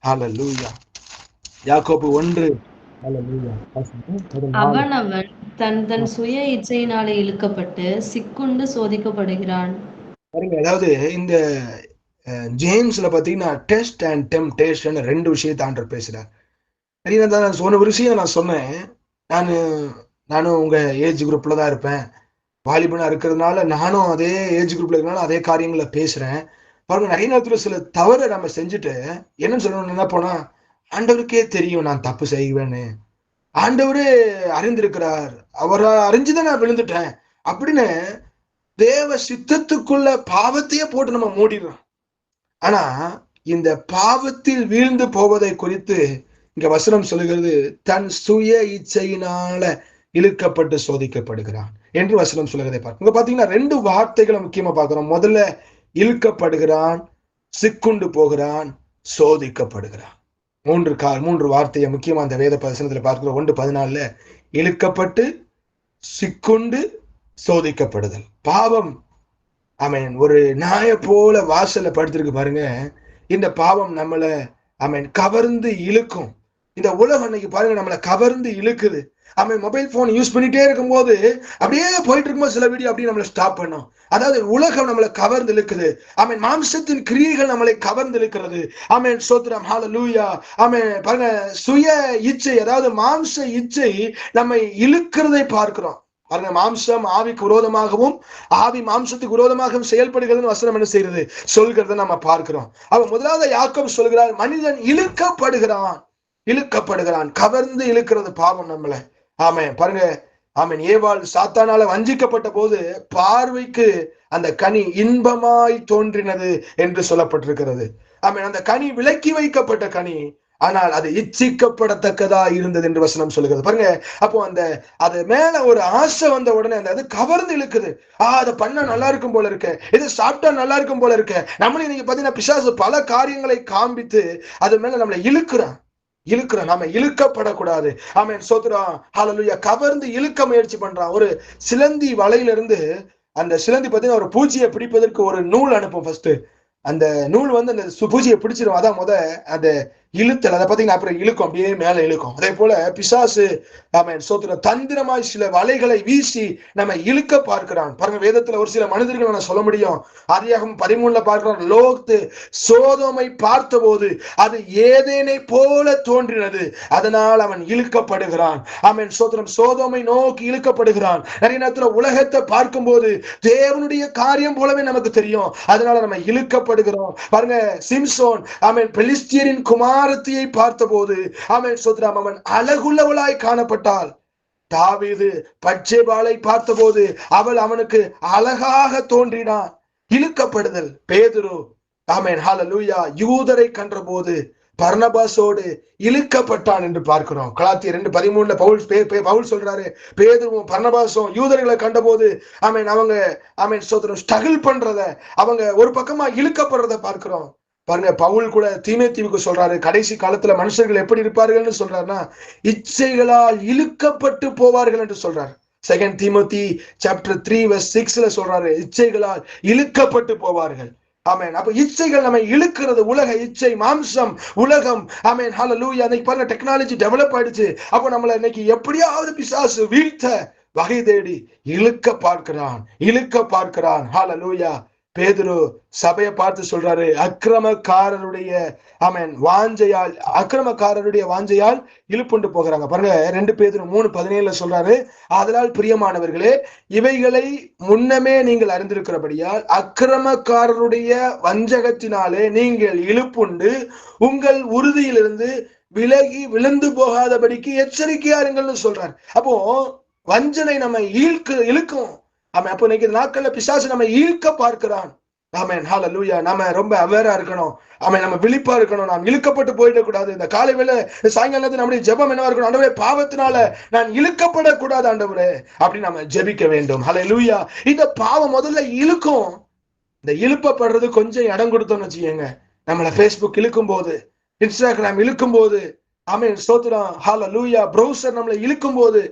ஹல்லேலூயா. யாக்கோபு 1. ஹல்லேலூயா. அவனவன் தன் சுய இச்சையினாலே இழுக்கப்பட்டு சிக்குண்டு சோதிக்கப்படுகிறான். பாருங்க, அதாவது இந்த ஜேம்ஸ்ல பாத்தீங்கன்னா டெஸ்ட் அண்ட் டெம்ப்டேஷன் 2 விஷயத்தை ஆண்டவர் பேசுறார். நிறைய நான் சொன்ன ஒரு விஷயம் நான் சொன்னேன், நானும் உங்க ஏஜ் குரூப்ல தான் இருப்பேன், வாலிபனா இருக்கிறதுனால நானும் அதே ஏஜ் குரூப்ல இருக்கிறதுனால அதே காரியங்களை பேசுறேன். பாருங்க, நிறைய நேரத்துல சில தவறை நம்ம செஞ்சுட்டு என்னன்னு சொல்லணும்னு என்ன போனா, ஆண்டவருக்கே தெரியும் நான் தப்பு செய்வேன்னு, ஆண்டவரே அறிந்திருக்கிறார், அவரை அறிஞ்சுதான் நான் விழுந்துட்டேன் அப்படின்னு தேவ சித்தத்துக்குள்ள பாவத்தையே போட்டு நம்ம மூடிடுறோம். ஆனா இந்த பாவத்தில் வீழ்ந்து போவதை குறித்து இங்க வசனம் சொல்லுகிறது, தன் சுய இச்சையினால இழுக்கப்பட்டு சோதிக்கப்படுகிறான் என்று வசனம் சொல்லுகிறதை பார்க்க. இங்க பாத்தீங்கன்னா 2 வார்த்தைகளை முக்கியமா பார்க்கிறோம். முதல்ல இழுக்கப்படுகிறான், சிக்குண்டு போகிறான், சோதிக்கப்படுகிறான். 3 வார்த்தையை முக்கியமா அந்த வேத வசனத்துல பார்க்கிறோம். 1:14 இழுக்கப்பட்டு, சிக்குண்டு, சோதிக்கப்படுதல். பாவம் ஆமென் ஒரு நாய போல வாசல்ல படுத்திருக்கு பாருங்க. இந்த பாவம் நம்மளை ஆமென் கவர்ந்து இழுக்கும். இந்த உலகம் இன்னைக்கு பாருங்க நம்மளை கவர்ந்து இழுக்குது. ஆமென் மொபைல் போன் யூஸ் பண்ணிட்டே இருக்கும்போது அப்படியே போயிட்டு இருக்கும்போது சில வீடியோ அப்படியே நம்மளை ஸ்டாப் பண்ணும். அதாவது உலகம் நம்மளை கவர்ந்து இழுக்குது. ஆமென் மாம்சத்தின் கிரியைகள் நம்மளை கவர்ந்து இழுக்கிறது. ஆமென் ஸ்தோத்திரம் ஹல்லேலூயா. ஆமென் பாருங்க, சுய இச்சை, அதாவது மாம்ச இச்சை நம்மை இழுக்கிறதை பார்க்கிறோம். பாருங்க, மாம்சம் ஆவிக்கு விரோதமாகவும் ஆவி மாம்சத்துக்கு விரோதமாகவும் செயல்படுகிறது வசனம் என்ன செய்யறது சொல்கிறத நம்ம பார்க்கிறோம். அவ முதலாவது யாக்கோபு சொல்கிறார், மனிதன் இழுக்கப்படுகிறான். கவர்ந்து இழுக்கிறது பாவம் நம்மள. ஆமென். பாருங்க, ஆமென். ஏவாள் சாத்தானால வஞ்சிக்கப்பட்ட போது பார்வைக்கு அந்த கனி இன்பமாய் தோன்றினது என்று சொல்லப்பட்டிருக்கிறது. ஆமென். அந்த கனி விலக்கி வைக்கப்பட்ட கனி, ஆனால் அது இச்சிக்கப்படத்தக்கதா இருந்தது என்று வசனம் சொல்லுகிறது. பாருங்க, அப்போ அது மேல ஒரு ஆசை வந்த உடனே அது கவர்ந்து இழுக்குது. அதை பண்ணா நல்லா இருக்கும் போல இருக்க, இதை சாப்பிட்டா நல்லா இருக்கும் போல இருக்க. நம்மளும் இன்னைக்கு பாத்தீங்கன்னா பிசாசு பல காரியங்களை காண்பித்து அது மேல நம்மளை இழுக்கிறோம். நாம இழுக்கப்படக்கூடாது. ஆமென், ஸ்தோத்திரம், ஹல்லேலூயா. கவர்ந்து இழுக்க முயற்சி பண்றான். ஒரு சிலந்தி வலையிலிருந்து அந்த சிலந்தி பாத்தீங்கன்னா ஒரு பூச்சியை பிடிப்பதற்கு ஒரு நூல் அனுப்பும். ஃபர்ஸ்ட் அந்த நூல் அந்த பூச்சியை பிடிச்சிடும். அதான் அந்த இழுத்தல். அதை பாத்தீங்கன்னா அப்புறம் இழுக்கும், அப்படியே மேல இழுக்கும். அதே போல பிசாசு ஆமென் ஸ்தோத்திரம் தந்திரமாய் சில வலைகளை வீசி நம்ம இழுக்க பார்க்கிறான். பாருங்க, வேதத்துல ஒரு சில மனிதர்கள் நான் சொல்ல முடியும். ஆதியாகமம் 13 பார்க்கிறான், லோத்து சோதோமை பார்த்த போது அது ஏதேனை போல தோன்றினது, அதனால் அவன் இழுக்கப்படுகிறான். ஆமென் ஸ்தோத்திரம், சோதோமை நோக்கி இழுக்கப்படுகிறான். நிறைய நேரத்துல உலகத்தை பார்க்கும் போது தேவனுடைய காரியம் போலவே நமக்கு தெரியும், அதனால நம்ம இழுக்கப்படுகிறோம். பாருங்க, சிம்சோன் ஆமென் பெலிஸ்தியரின் குமாரத்தியை பார்த்த போது ஆமென் ஸ்தோத்திரம் அவன் அழகுள்ளவளாய் காணப்பட்டாள். தாவீது பட்சேபாளை பார்த்தபோது அவள் அவனுக்கு அழகாக தோன்றினான். இழுக்கப்படுதல். பேதுரு ஆமென் ஹல்லேலூயா யூதரை கண்டபோது பர்னபாசோடு இழுக்கப்பட்டான் என்று பார்க்கிறோம். கலாத்தியர் 2:13 பவுல் சொல்றாரு, பேதுருவும் பர்னபாசும் யூதர்களை கண்டபோது அவங்க ஸ்தோத்திரம் ஸ்ட்ரகிள் பண்றத, அவங்க ஒரு பக்கமா இழுக்கப்படுறத பார்க்கிறோம். பாருங்க, பவுல் கூட தீமோத்தேயுவுக்கு சொல்றாரு, கடைசி காலத்துல மனுஷர்கள் எப்படி இருப்பார்கள்னு சொல்றாருன்னா இச்சைகளால் இழுக்கப்பட்டு போவார்கள் என்று சொல்றாரு. 2 தீமோத்தி சாப்டர் 3:6 சொல்றாரு, இச்சைகளால் இழுக்கப்பட்டு போவார்கள். ஆமென். அப்ப இச்சைகள் நம்ம இழுக்கிறது, உலக இச்சை, மாம்சம், உலகம். ஆமென் ஹல்லேலூயா. இன்னைக்கு பாருங்க, டெக்னாலஜி டெவலப் ஆயிடுச்சு. அப்ப நம்மள இன்னைக்கு எப்படியாவது பிசாசு வீழ்த்த வகை தேடி இழுக்க பார்க்கிறான். ஹல்லேலூயா. பேதுரு சபையை பார்த்து சொல்றாரு, அக்கிரமக்காரருடைய வாஞ்சையால் இழுப்புண்டு போகிறாங்க. பாருங்க, 2 பேதுரு 3:17 சொல்றாரு, ஆதலால் பிரியமானவர்களே, இவைகளை முன்னமே நீங்கள் அறிந்திருக்கிறபடியால் அக்கிரமக்காரருடைய வஞ்சகத்தினாலே நீங்கள் இழுப்புண்டு உங்கள் உறுதியிலிருந்து விலகி விழுந்து போகாதபடிக்கு எச்சரிக்கையா இருங்கள்னு சொல்றாரு. அப்போ வஞ்சனை நம்ம இழுக்கும். அப்போ இன்னைக்கு நாட்கள்ல பிசாசு நம்ம இழுக்க பார்க்கிறான். ஆமென் ஹல்லேலூயா. நம்ம ரொம்ப அவேரா இருக்கணும். நம்ம விழிப்பா இருக்கணும். நாம் இழுக்கப்பட்டு போயிடக் கூடாது. இந்த காலை வேளை சாயங்காலத்துல நம்முடைய ஜெபம் என்னவா இருக்கணும்? ஆண்டவரே, பாவத்தினால நான் இழுக்கப்படக்கூடாது ஆண்டவரே அப்படின்னு நம்ம ஜெபிக்க வேண்டும். ஹல்லேலூயா. இந்த பாவம் முதல்ல இழுக்கும். இந்த இழுப்பப்படுறது கொஞ்சம் இடம் கொடுத்தோம்னு வச்சுக்கோங்க, நம்மள பேஸ்புக் இழுக்கும் போது, இன்ஸ்டாகிராம் இழுக்கும் போது, ஆமென் ஸ்தோத்திரம் ஹல்லேலூயா, ப்ரௌசர் நம்மளை இழுக்கும் போது,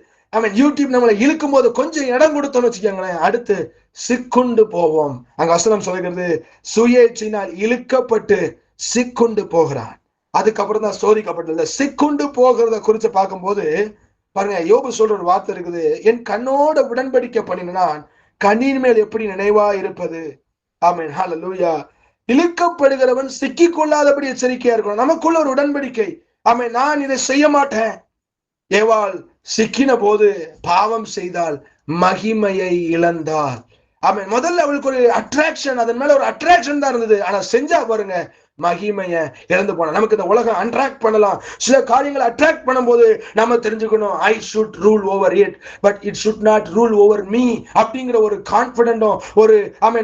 யூடியூப் நம்மளை இழுக்கும் போது கொஞ்சம் இடம் கொடுத்தோம்னு வச்சுக்கோங்களேன், அடுத்து சிக்குண்டு போவோம். அங்க வசனம் சொல்கிறது, சுயேட்சையினால் இழுக்கப்பட்டு சிக்குண்டு போகிறான். அதுக்கப்புறம் தான் சோதிக்கப்பட்டது. சிக்குண்டு போகிறத குறித்து பார்க்கும்போது பாருங்க, யோபு சொல்ற ஒரு வார்த்தை இருக்குது, என் கண்ணோட உடன்படிக்கை பண்ணினான் கண்ணின் மேல் எப்படி நினைவா இருப்பது. ஆமென் ஹல்லேலூயா. இழுக்கப்படுகிறவன் சிக்கிக் கொள்ளாதபடி எச்சரிக்கையா இருக்கணும். நமக்குள்ள ஒரு உடன்படிக்கை. ஆமென், நான் இதை செய்ய மாட்டேன். ஏவாள் சிக்கின போது பாவம் செய்தால் மகிமையை இழந்தாள். ஆமென். முதல்ல அவளுக்கு ஒரு அட்ராக்ஷன், அதன் மேல ஒரு அட்ராக்ஷன் தான் இருந்தது. ஆனா செஞ்சா பாருங்க, மகிமைய இழந்து போன. நமக்கு இந்த உலகம் அட்ராக்ட் பண்ணலாம். சில காரியங்களை அட்ராக்ட் பண்ணும்போது நம்ம தெரிஞ்சுக்கணும், I should rule over it but it should not rule over me அப்படிங்கிற ஒரு கான்பிடென்டும் ஒரு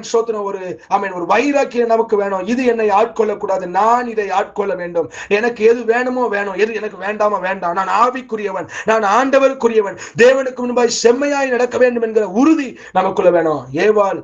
ஸ்தோத்திரம் ஒரு வைராக்கியம் நமக்கு வேணும். இது என்னை ஆட்கொள்ளக்கூடாது, நான் இதை ஆட்கொள்ள வேண்டும். எனக்கு எது வேணுமோ வேணும், எது எனக்கு வேண்டாமோ வேண்டாம். நான் ஆவிக்குரியவன், நான் ஆண்டவருக்குரியவன், தேவனுக்கு முன்பாய் செம்மையாய் நடக்க வேண்டும் என்கிற உறுதி நமக்குள்ள வேணும். ஏவாள்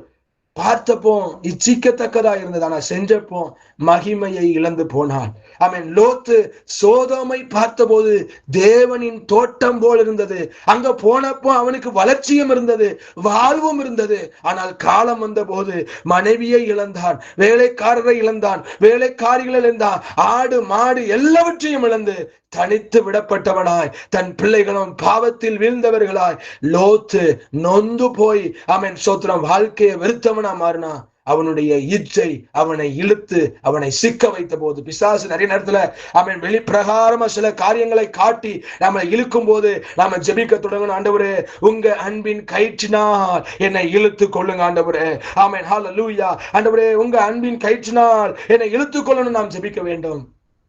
பார்த்தப்போ இச்சிக்கத்தக்கதா இருந்தது, ஆனா செஞ்சப்போ மகிமையை இழந்து போனான். ஆமென். லோத்து சோதோமை பார்த்தபோது தேவனின் தோட்டம் போல் இருந்தது. அங்க போனப்போ அவனுக்கு வளர்ச்சியும் இருந்தது, வாழ்வும் இருந்தது. ஆனால் காலம் வந்த போது மனைவியை இழந்தான், வேலைக்காரரை இழந்தான், வேலைக்காரிகளை இழந்தான், ஆடு மாடு எல்லாவற்றையும் இழந்து தனித்து விடப்பட்டவனாய், தன் பிள்ளைகளும் பாவத்தில் வீழ்ந்தவர்களாய் லோத்து நொந்து போய் ஆமென் ஸ்தோத்திரம் வாழ்க்கையை வெறுத்தவனா மாறினா. அவனுடைய இச்சை அவனை இழுத்து அவனை சிக்க வைத்த போது, பிசாசு நிறைய நேரத்துல அவன் வெளிப்பிரகாரமா சில காரியங்களை காட்டி நம்மளை இழுக்கும் போது நாம ஜெபிக்க தொடங்கணும். ஆண்டவரே, உங்க அன்பின் கயிற்றினால் என்னை இழுத்து கொள்ளுங்க ஆண்டவரே. ஆமென், ஹல்லேலூயா. ஆண்டவரே, உங்க அன்பின் கயிற்றினால் என்னை இழுத்து கொள்ளணும் நாம் ஜெபிக்க வேண்டும்.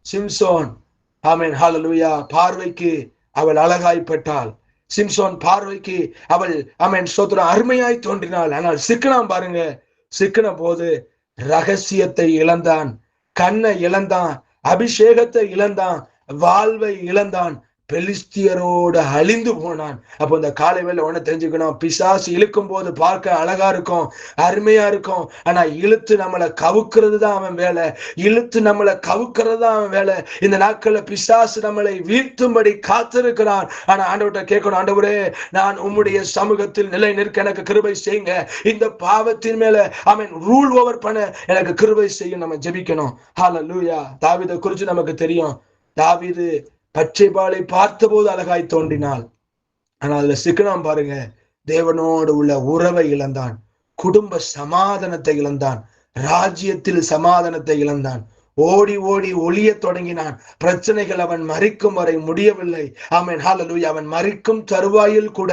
சிம்சோன், ஆமென், ஹல்லேலூயா, பார்வைக்கு அவள் அழகாய்ப்பட்டாள். சிம்சோன் பார்வைக்கு அவள், ஆமென், ஸ்தோத்திரம், அருமையாய் தோன்றினாள். ஆனால் சிக்கனம் பாருங்க, சிக்கன போது ரகசியத்தை இழந்தான், கண்ணை இழந்தான், அபிஷேகத்தை இழந்தான், வாழ்வை இழந்தான், பெலிஸ்தியரோடு அழிந்து போனான். அப்போ இந்த காலை வேளை ஒண்ணு தெரிஞ்சுக்கணும், பிசாசு இழுக்கும் போது பார்க்க அழகா இருக்கும், அருமையா இருக்கும். ஆனா இழுத்து நம்மளை கவுக்கிறது தான் அவன் வேலை, இழுத்து நம்மளை கவுக்கிறது தான் அவன் வேலை. இந்த நாட்கள்ல பிசாசு நம்மளை வீழ்த்தும்படி காத்திருக்கிறான். ஆனா ஆண்டவர்கிட்ட கேட்கணும், ஆண்டவரே, நான் உம்முடைய சமூகத்தில் நிலை நிற்க எனக்கு கிருபை செய்யுங்க, இந்த பாவத்தின் மேல அவன் ரூல் ஓவர் பண்ண எனக்கு கிருபை செய்யும். நம்ம ஜெபிக்கணும். ஹல்லேலூயா. தாவீதை குறித்து நமக்கு தெரியும். தாவீது பச்சைபாலை பார்த்த போது அழகாய் தோன்றினாள். ஆனால் அதுல சிக்கனம் பாருங்க, தேவனோடு உள்ள உறவை இழந்தான், குடும்ப சமாதானத்தை இழந்தான், ராஜ்யத்தில் சமாதானத்தை இழந்தான், ஓடி ஓடி ஒளிய தொடங்கினான். பிரச்சனைகள் அவன் மரிக்கும் வரை முடியவில்லை. ஆமென், ஹல்லேலூயா. அவன் மரிக்கும் தருவாயில் கூட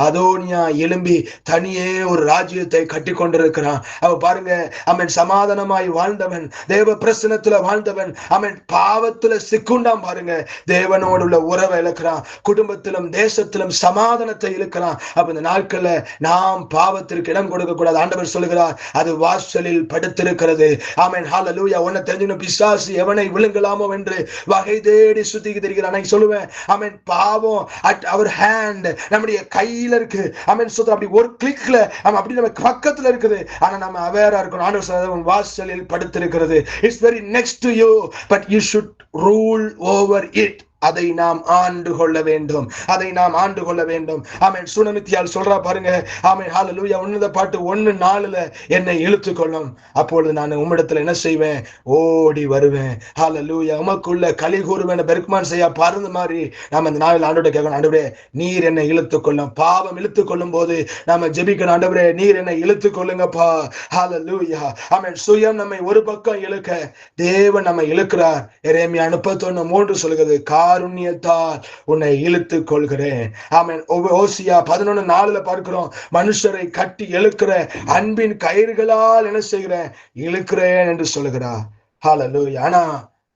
அதோனியா எழும்பி தனியே ஒரு ராஜ்யத்தை கட்டி கொண்டிருக்கிறான். அவ பாருங்க, அவன் சமாதானமாய் வாழ்ந்தவன், தேவ பிரசனத்துல வாழ்ந்தவன், அவன் பாவத்துல சிக்குண்டான். பாருங்க, தேவனோடு உள்ள உறவை இழக்கிறான், குடும்பத்திலும் தேசத்திலும் சமாதானத்தை இழக்கிறான். அப்ப இந்த நாட்கள்ல நாம் பாவத்திற்கு இடம் கொடுக்க கூடாது. ஆண்டவர் சொல்லுகிறார், அது வாசலில் படுத்திருக்கிறது. ஆமென், ஹல்லேலூயா. ஒன்ன தெரிஞ்சுக்கணும், பிசாசு எவனை விழுங்கலாமோ என்று வகை தேடி சுத்தி தெரிகிறான். நான் சொல்லுவேன், ஆமென், பாவம் அட் அவர் ஹேண்ட், நம்முடைய கையில இருக்கு. ஆமென், சுத்த அப்படி ஒரு கிளிக்ல அப்படி நம்ம பக்கத்துல இருக்குது. ஆனா நம்ம அவேரா இருக்கணும். ஆண்டவர் சொல்றார், வாசலில் படுத்திருக்கிறது. It's very next to you, but you should rule over it. அதை நாம் ஆண்டு கொள்ள வேண்டும், அதை நாம் ஆண்டு கொள்ள வேண்டும். ஆமென். சுனமித்தியால் சொல்றா பாருங்க, ஆமென், ஹல்லேலூயா, உன்னத பாட்டு 1:4 என்னை இழுத்து கொள்ளும், அப்பொழுது நான் உம்மிடத்துல என்ன செய்வேன், ஓடி வருவேன். ஹல்லேலூயா. உமக்குள்ள களி கூறுவேன். பெருக்குமான் செய்யா பருந்து மாதிரி நாம இந்த நாளில் ஆண்டவரை கேட்கணும், ஆண்டவரே, நீர் என்னை இழுத்து கொள்ளும். பாவம் இழுத்து கொள்ளும் போது நாம ஜெபிக்கணும், ஆண்டவரே, நீர் என்னை இழுத்து கொள்ளுங்கப்பா. ஹல்லேலூயா. ஆமென். சுயம் நம்மை ஒரு பக்கம் இழுக்க தேவன் நம்மை இழுக்கிறார். எரேமியா 31:3 சொல்கிறது, காருண்யத்தால் உன்னை இழுத்து கொள்கிறேன். ஆமென். ஓசியா 11:4 பார்க்கிறோம், மனுஷரை கட்டி இழுக்கிற அன்பின் கயிறுகளால் என்ன செய்கிறேன், இழுக்கிறேன் என்று சொல்லுகிறார். ஹல்லேலூயா. ஆனா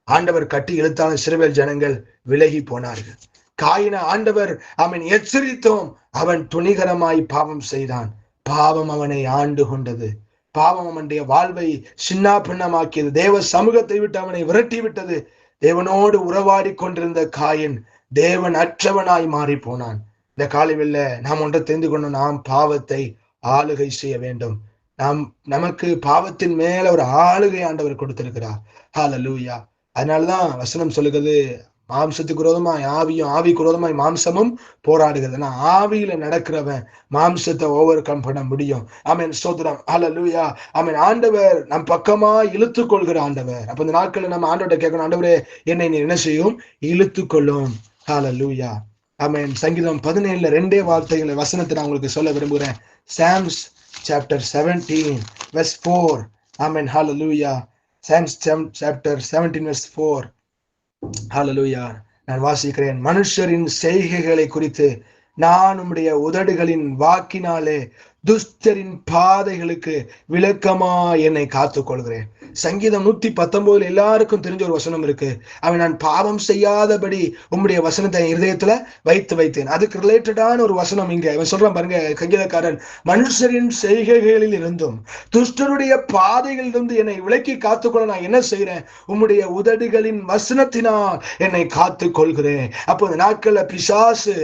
ஆண்டவர் கட்டி இழுத்தாலும் இஸ்ரவேல் ஜனங்கள் விலகி போனார்கள். காயின ஆண்டவர் அவன் எச்சரித்தோம், அவன் துணிகரமாய் பாவம் செய்தான். பாவம் அவனை ஆண்டு கொண்டது. பாவம் அவனுடைய வாழ்வை சின்ன பின்னமாக்கியது. தேவ சமூகத்தை விட்டு அவனை விரட்டி விட்டது. தேவனோடு உறவாடி கொண்டிருந்த காயின் தேவன் அற்றவனாய் மாறி போனான். இந்த காலையில நாம் ஒன்றை தெரிந்து கொண்டோம், நாம் பாவத்தை ஆளுகை செய்ய வேண்டும். நமக்கு பாவத்தின் மேல ஒரு ஆளுகை ஆண்டவர் கொடுத்திருக்கிறார். ஹல்லேலூயா. அதனாலதான் வசனம் சொல்லுகிறது, மாம்சத்துக்கு விரோதமாய் ஆவியும், ஆவிக்கு விரோதமாய் மாம்சமும் போராடுகிறது. ஆனா ஆவியில நடக்கிறவன் மாம்சத்தை ஓவர் கம் பண்ண முடியும். ஆமென், ஸ்தோத்திரம், ஹல்லேலூயா. ஆமென். ஆண்டவர் நம் பக்கமா இழுத்து கொள்கிற ஆண்டவர். அப்ப இந்த நாட்கள்ல நம்ம ஆண்டவர்கிட்ட கேட்கணும், ஆண்டவரே, என்னை நீ என்ன செய்யும், இழுத்து கொள்ளும். ஹல்லேலூயா. ஆமென். சங்கீதம் 17 2 வார்த்தைகளை வசனத்தை நான் உங்களுக்கு சொல்ல விரும்புகிறேன். Psalms chapter 17 verse 4. ஆமென், ஹல்லேலூயா. Psalms chapter 17 verse 4. ஹல்லேலூயா. நான் வாசிக்கிறேன், மனுஷரின் செய்கைகளை குறித்து நான் உம்முடைய உதடுகளின் வாக்கினாலே துஷ்டரின் பாதைகளுக்கு விளக்கமா என்னை காத்துக் கொள்கிறேன். சங்கீதம் 119 எல்லாருக்கும் தெரிஞ்ச ஒரு வசனம் இருக்கு, அவன் நான் பாவம் செய்யாதபடி உம்முடைய வசனத்தை இருதயத்துல வைத்தேன். அதுக்கு ரிலேட்டடான ஒரு வசனம் இங்க அவன் சொல்றான் பாருங்க, சங்கீதக்காரன், மனுஷரின் செய்கைகளில் இருந்தும் துஷ்டருடைய பாதைகளில் இருந்து என்னை விலக்கி காத்துக்கொள்ள நான் என்ன செய்யறேன், உம்முடைய உதடுகளின் வசனத்தினால் என்னை காத்துக் கொள்கிறேன். அப்போ இந்த நாட்கள்ல பிசாசு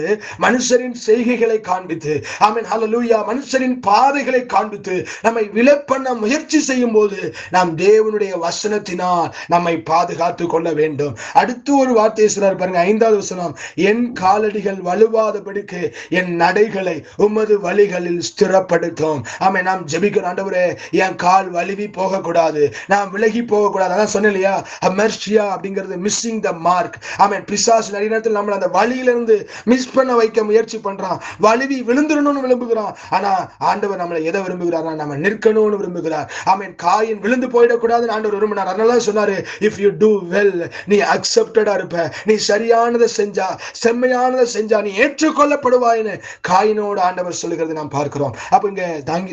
மனுஷரின் செய்கைகளை காண்பித்து, ஆமென், ஹல்லேலூயா, மனுஷரின் பாதைகளை காண்பித்து நம்மை விலக் பண்ண முயற்சி செய்யும் போது நாம் தேவ தேவனுடைய வசனத்தினால் நம்மை பாதுகாத்து கொள்ள வேண்டும். அடுத்து ஒரு வார்த்தை சொல்றார் பாருங்க, 5வது வசனம், என் காலடிகள் வலுவாதபடிக்கு என் நடைகளை உமது வழிகளில் ஸ்திரப்படுத்தும். ஆமென். நாம் ஜெபிக்கிற ஆண்டவரே, என் கால் வழுவி போகக்கூடாது, நான் விலகி போகக்கூடாது. அதான் சொன்னேன் இல்லையா, அமெர்ஷியா அப்படிங்கிறது மிஸ்ஸிங் த மார்க். ஆமென். பிசாசு நிறைய நேரத்தில் நம்மள அந்த வழியிலிருந்து மிஸ் பண்ண வைக்க முயற்சி பண்றான், வழுவி விழுந்துடணும்னு விரும்புகிறான். ஆனா ஆண்டவர் நம்மளை எதை விரும்புகிறார், நம்ம நிற்கணும்னு விரும்புகிறார். ஆமென். காயின் விழுந்து போயிடக்கூடாதுன்னு ஆண்டவர் விரும்பினார். அதனால சொன்னாரு, இஃப் யூ டூ வெல், நீ அக்செப்டடா இருப்ப, நீ சரியானதை செஞ்சா, செம்மையானதை செஞ்சா நீ ஏற்றுக்கொள்ளப்படுவாயின்னு காயினோடு ஆண்டவர் சொல்லுகிறது நாம் பார்க்கிறோம். அப்ப இங்க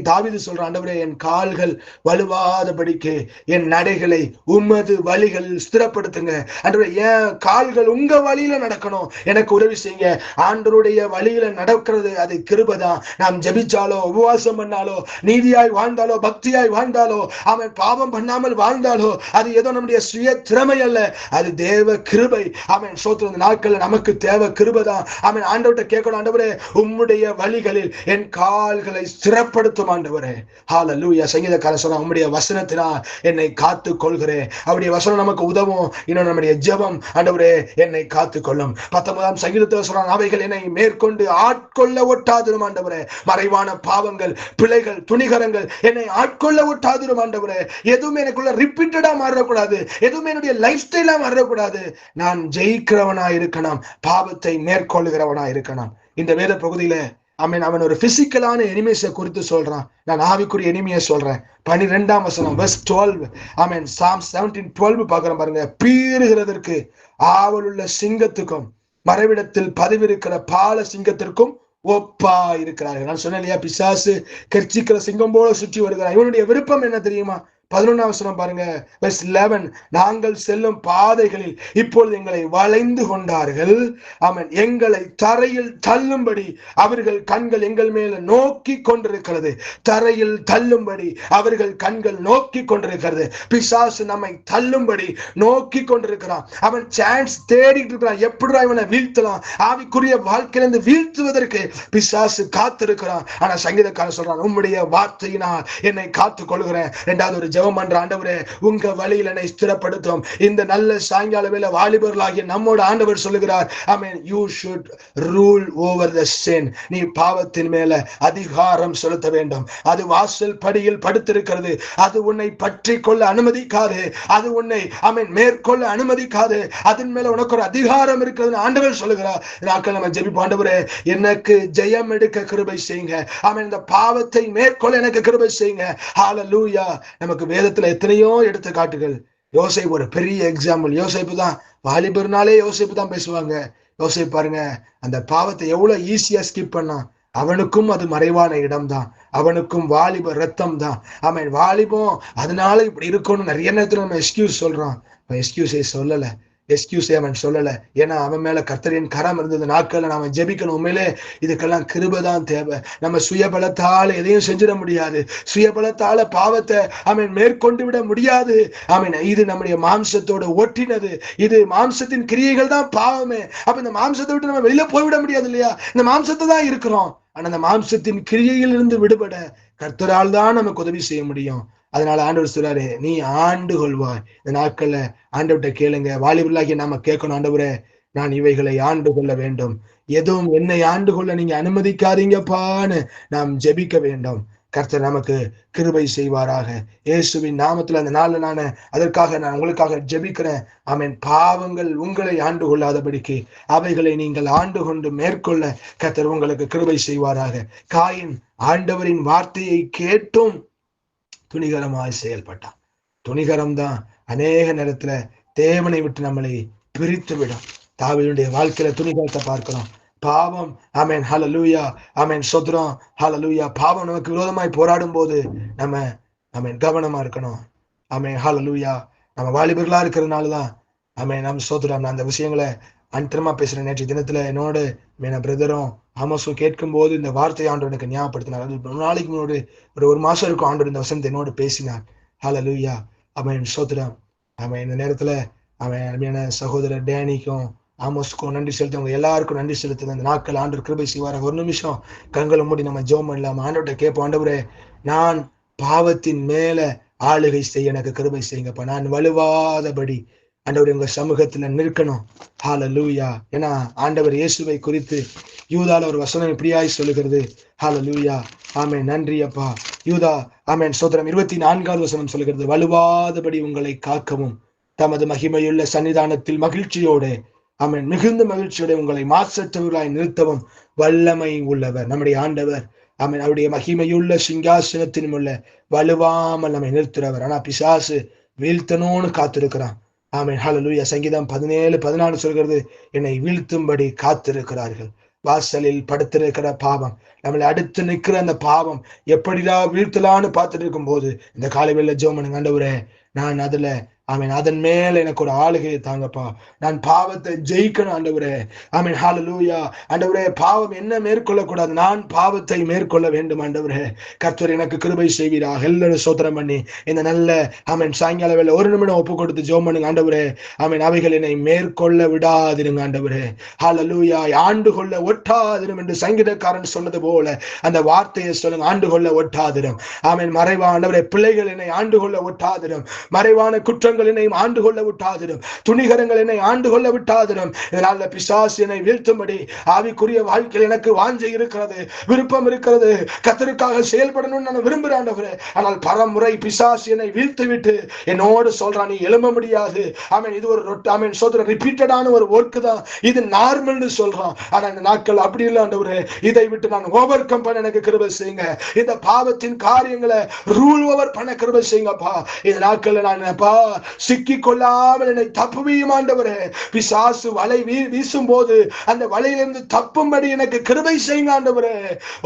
தாவீது சொல்ற, ஆண்டவரே என் கால்கள் வலுவாதபடிக்கு என் நடைகளை உமது வழிகளில் ஸ்திரப்படுத்துங்க. ஆண்டவரே என் கால்கள் உங்க வழியில நடக்கணும், எனக்கு உதவி செய்யுங்க. ஆண்டவருடைய வழியில நடக்கிறது அது கிருபைதான். நாம் ஜெபிச்சாலோ, உபவாசம் பண்ணாலோ, நீதியாய் வாழ்ந்தாலோ, பக்தியாய் வாழ்ந்தாலோ, அவன் பாவம் பண்ணாமல் வாழ்ந்தாலோ, அது ஏதோ நம்முடைய சுய திறமை அல்ல, அது தேவ கிருபை. அவன் சோத்திர நாட்கள் நமக்கு தேவை கிருபைதான். அவன் ஆண்டவர்கிட்ட கேட்கணும், ஆண்டவரே உம்முடைய வழிகளில் என் கால்களை ஸ்திரப்படுத்தும் ஆண்டவரே. ஹல்லேலூயா. சங்கீதக்காரன் சொன்னா, உம்முடைய வசனத்தினால் என்னை காத்து கொள்கிறேன். அவருடைய வசனம் நமக்கு உதவும். இன்னும் நம்முடைய ஜெபம், ஆண்டவரே என்னை காத்து கொள்ளும். 19ஆம் சங்கீதத்தில் சொல்றான், அவைகள் என்னை மேற்கொண்டு ஆட்கொள்ள ஒட்டாதிரும் ஆண்டவரே. மறைவான பாவங்கள், பிழைகள், துணிகரங்கள் என்னை ஆட்கொள்ள ஒட்டாதிரும் ஆண்டவரே. எதுவுமே எனக்குள்ள ரிப்பீட்டடா மாறக்கூடாது, எதுவுமே என்னுடைய லைஃப் ஸ்டைலா மாறக்கூடாது. நான் ஜெயிக்கிறவனா இருக்கணும், பாவத்தை மேற்கொள்ளுகிறவனா இருக்கணும். இந்த வேத பகுதியில அவன் ஒரு பிசிக்கலான எனிமீஸை குறித்து சொல்றான், நான் ஆவிக்குரிய எனிமியை சொல்றேன். 12ஆம் வசனம் verse 12. ஆமென். Psalm 17:12 பார்க்கிறோம் பாருங்க. பீறுகிறதற்கு ஆவலுள்ள சிங்கத்துக்கும் மறைவிடத்தில் பதிவிருக்கிற பால சிங்கத்திற்கும் ஒப்பா இருக்கிறார்கள். நான் சொன்னேன் இல்லையா, பிசாசு கர்ச்சிக்கிற சிங்கம் போல சுற்றி வருகிறான். இவனுடைய விருப்பம் என்ன தெரியுமா? 11ஆம் வசனம் பாருங்க, verse 11. நாங்கள் செல்லும் பாதைகளில் இப்பொழுது எங்களை வளைந்து கொண்டார்கள். ஆமென். எங்களை தரையில் தள்ளும்படி அவர்கள் கண்கள் எங்கள் மேல நோக்கி கொண்டிருக்கிறது. தரையில் தள்ளும்படி அவர்கள் கண்கள் நோக்கி கொண்டிருக்கிறது. பிசாசு நம்மை தள்ளும்படி நோக்கி கொண்டிருக்கிறான். அவன் சான்ஸ் தேடிட்டு இருக்கிறான், எப்படிடா இவனை வீழ்த்தலாம். ஆவிக்குரிய வாழ்க்கையிலிருந்து வீழ்த்துவதற்கு பிசாசு காத்திருக்கிறான். ஆனா சங்கீதக்காரன் சொல்றான், உம்முடைய வார்த்தையினால் என்னை காத்துக் கொள்கிறேன். 2வது ஒரு ஜெபம் பண்ற, ஆண்டவரே உங்க வழியில் என்னை ஸ்திரப்படுத்தும். இந்த நல்ல சாயங்கால வேளை வாலிபர்களாகிய நம்மோட ஆண்டவர் சொல்லுகிறார், ஆமென், you should rule over the sin. நீ பாவத்தின் மேல அதிகாரம் செலுத்த வேண்டும். அது வாசல் படியில் படுத்திருக்கிறது, அது உன்னை பற்றி கொள்ள அனுமதிக்காது, அது உன்னை ஆமென் மேற்கொள்ள அனுமதிக்காது. அதன் மேல உனக்கு ஒரு அதிகாரம் இருக்கிறது ஆண்டவர் சொல்லுகிறார். நாட்கள் நம்ம ஜெபிப்போம், ஆண்டவரே எனக்கு ஜெயம் எடுக்க கிருபை செய்யுங்க. ஆமென். இந்த பாவத்தை மேற்கொள்ள எனக்கு கிருபை செய்யுங்க. ஹல்லேலூயா. நமக்கு வேதத்துல எத்தனையோ எடுத்துக்காட்டுகள். யோசேப்பு ஒரு பெரிய எக்ஸாம்பிள். யோசேப்பு தான், வாலிபர்னாலே யோசேப்பு தான் பேசுவாங்க. யோசேப்பு பாருங்க, அந்த பாவத்தை எவ்வளவு ஈஸியா ஸ்கிப் பண்ணான். அவனுக்கும் அது மறைவான இடம் தான், அவனுக்கும் வாலிப ரத்தம் தான். ஆமென். வாலிபம் அதனால இப்படி இருக்கும்னு நிறைய நேரத்துல நம்ம எக்ஸ்கியூஸ் சொல்றான். எக்ஸ்கியூஸே சொல்லல, எக்ஸ்கியூஸே அவன் சொல்லல. ஏன்னா அவன் மேல கர்த்தரின் கரம் இருந்தது. நாட்கள்ல நாம ஜெபிக்கணும். உண்மையிலே இதுக்கெல்லாம் கிருபை தான் தேவை. நம்ம சுயபலத்தால எதையும் செஞ்சிட முடியாது. சுயபலத்தால பாவத்தை அவன் மேற்கொண்டு விட முடியாது. அவன் இது நம்முடைய மாம்சத்தோட ஒட்டினது. இது மாம்சத்தின் கிரியைகள் தான் பாவமே. அப்ப இந்த மாம்சத்தை விட்டு நம்ம வெளியில போய்விட முடியாது இல்லையா? இந்த மாம்சத்தை தான் இருக்கிறோம். ஆனா அந்த மாம்சத்தின் கிரியையில் இருந்து விடுபட கர்த்தரால் தான் நமக்கு உதவி செய்ய முடியும். அதனால ஆண்டவர் சொல்றாரு, நீ ஆண்டு கொள்வாய். இந்த நாட்கள்ல ஆண்டவர்கிட்ட கேளுங்க. வாலிபர்களாகிய நாம கேட்கணும், ஆண்டவரே நான் இவைகளை ஆண்டு கொள்ள வேண்டும், எதுவும் என்னை ஆண்டு கொள்ள நீங்க அனுமதிக்காதீங்கப்பான்னு நாம் ஜெபிக்க வேண்டும். கர்த்தர் நமக்கு கிருபை செய்வாராக. இயேசுவின் நாமத்துல அந்த நாள்ல நான் அதற்காக நான் உங்களுக்காக ஜெபிக்கிறேன். ஆமென். பாவங்கள் உங்களை ஆண்டு கொள்ளாதபடிக்கு அவைகளை நீங்கள் ஆண்டு கொண்டு மேற்கொள்ள கர்த்தர் உங்களுக்கு கிருபை செய்வாராக. காயின் ஆண்டவரின் வார்த்தையை கேட்டும் துணிகரமாய் செயல்பட்டான். துணிகரம் தான் அநேக நேரத்துல தேவனை விட்டு நம்மளை பிரித்து விடும். தாவீதுடைய வாழ்க்கையில துணிகரத்தை பார்க்கிறோம். பாவம், ஆமென், ஹல்லேலூயா, ஆமென், ஸ்தோத்திரம், ஹல்லேலூயா. பாவம் நமக்கு விரோதமாய் போராடும் போது நம்ம ஆமென் கவனமா இருக்கணும். ஆமென், ஹல்லேலூயா. நம்ம வாலிபர்களா இருக்கிறதுனாலதான் ஆமென் நாம் ஸ்தோத்திரம். நான் அந்த விஷயங்களை அந்தரமா பேசுறேன். நேற்று தினத்துல என்னோட பிரதரும் ஆமோஸும் கேட்கும் போது இந்த வார்த்தையை ஆண்டவர் எனக்கு ஞாபகப்படுத்தினார். அது ஒரு நாளைக்கு முன்னாடி ஒரு மாசம் இருக்கும் ஆண்டவர் இந்த வசனத்தை என்னோட பேசினார். ஹல்லேலூயா. அவன் ஸ்தோத்திரம். அவன் இந்த நேரத்துல அவன் அருமையான சகோதரர் டேனிக்கும் ஆமோஸுக்கும் நன்றி செலுத்தவங்க எல்லாருக்கும் நன்றி செலுத்துது. அந்த நாட்கள் ஆண்டவர் கிருபை செய்வார். ஒரு நிமிஷம் கண்களை மூடி நம்ம ஜெபம் பண்ணலாம். ஆண்டவர்கிட்ட கேட்போம், ஆண்டவரே நான் பாவத்தின் மேல ஆளுகை செய்ய எனக்கு கிருபை செய்யுங்கப்பா. நான் வலுவாதபடி ஆண்டவர் உங்க சமூகத்துல நிற்கணும். ஹalleluya. ஏன்னா ஆண்டவர் இயேசுவை குறித்து யூதால ஒரு வசனம் இப்படியாய் சொல்லுகிறது. ஹalleluya. ஆமென். நன்றி அப்பா. யூதா ஆமென் சோதரம் 24வது வசனம் சொல்லுகிறது, வலுவாதபடி உங்களை காக்கவும் தமது மகிமையுள்ள சன்னிதானத்தில் மகிழ்ச்சியோடு ஆமென் மிகுந்த மகிழ்ச்சியோட உங்களை மாசற்றவர்களாய் நிறுத்தவும் வல்லமை உள்ளவர் நம்முடைய ஆண்டவர். ஆமென். அவருடைய மகிமையுள்ள சிங்காசனத்திலும் உள்ள வலுவாமல் நம்மை நிறுத்துறவர். ஆனா பிசாசு வீழ்த்தணும்னு காத்திருக்கிறான். ஆமென். ஹல்லேலூயா. சங்கீதம் 17:14 சொல்கிறது, என்னை வீழ்த்தும்படி காத்திருக்கிறார்கள். வாசலில் படுத்திருக்கிற பாவம், நம்மளை அடுத்து நிற்கிற அந்த பாவம் எப்படிதான் வீழ்த்தலான்னு பார்த்துட்டு இருக்கும் போது இந்த காலையில ஜெபம் பண்ணுங்க, ஆண்டவரே நான் அதுல ஆமீன் அதன் மேல எனக்கு ஒரு ஆளுகையை தாங்கப்பா. நான் பாவத்தை ஜெயிக்கணும் ஆண்டவரே. ஆமீன். ஹல்லேலூயா. ஆண்டவரே பாவம் என்ன மேற்கொள்ளக்கூடாது, நான் பாவத்தை மேற்கொள்ள வேண்டும் ஆண்டவரே. கர்த்தர் எனக்கு கிருபை செய்வீராக. எல்லாரும் சோத்திரம் பண்ணி இந்த நல்ல ஆமீன் சாயங்கால வேளை ஒரு நிமிடம் ஒப்பு கொடுத்து ஜெபம் பண்ணுங்க. ஆண்டவரே ஆமீன் அவைகள் என்னை மேற்கொள்ள விடாதிருங்க ஆண்டவரே. ஹல்லேலூயா. ஆண்டு கொள்ள ஒட்டாதிரும் என்று சங்கீதக்காரன் சொன்னது போல அந்த வார்த்தையை சொல்லுங்க, ஆண்டு கொள்ள ஒட்டாதிரும். ஆமீன். மறைவான ஆண்டவரே பிள்ளைகள் என்னை ஆண்டு கொள்ள ஒட்டாதிரும். மறைவான குற்றங்கள் என்னை ஆண்டு கொள்ள விட்டாதிரும். துணிகரங்கள் என்னை ஆண்டு கொள்ள விட்டாதிரும். இதனால பிசாசு என்னை வீழ்த்தும்படி ஆவிக்குரிய வாழ்க்கையில் எனக்கு வாஞ்சை இருக்கிறது, விருப்பம் இருக்கிறது, கர்த்தருக்காக செயல்படணும்னு நான் விரும்புறேன் ஆண்டவரே. ஆனால் பரமுறை பிசாசு என்னை வீழ்த்து விட்டு என்னோடு சொல்றான், நீ எழும்ப முடியாது. ஆமென். இது ஒரு ஆமென் சோதர ரிப்பீட்டடான ஒரு ஒர்க் தான், இது நார்மல்னு சொல்றான். ஆனா இந்த நாட்கள் அப்படி இல்லை ஆண்டவரே. இதை விட்டு நான் ஓவர் கம் பண்ண எனக்கு கிருபை செய்யுங்க. இந்த பாவத்தின் காரியங்களை ரூல் ஓவர் பண்ண கிருபை செய்யுங்கப்பா. இந்த நாட்கள் நான் சிக்கி கொள்ளாமல் என்னை தப்புவியும் ஆண்டவரே. பிசாசு வலை வீசும் போது அந்த வலையிலிருந்து தப்பும்படி எனக்கு கிருபை செய்யுங்க ஆண்டவரே.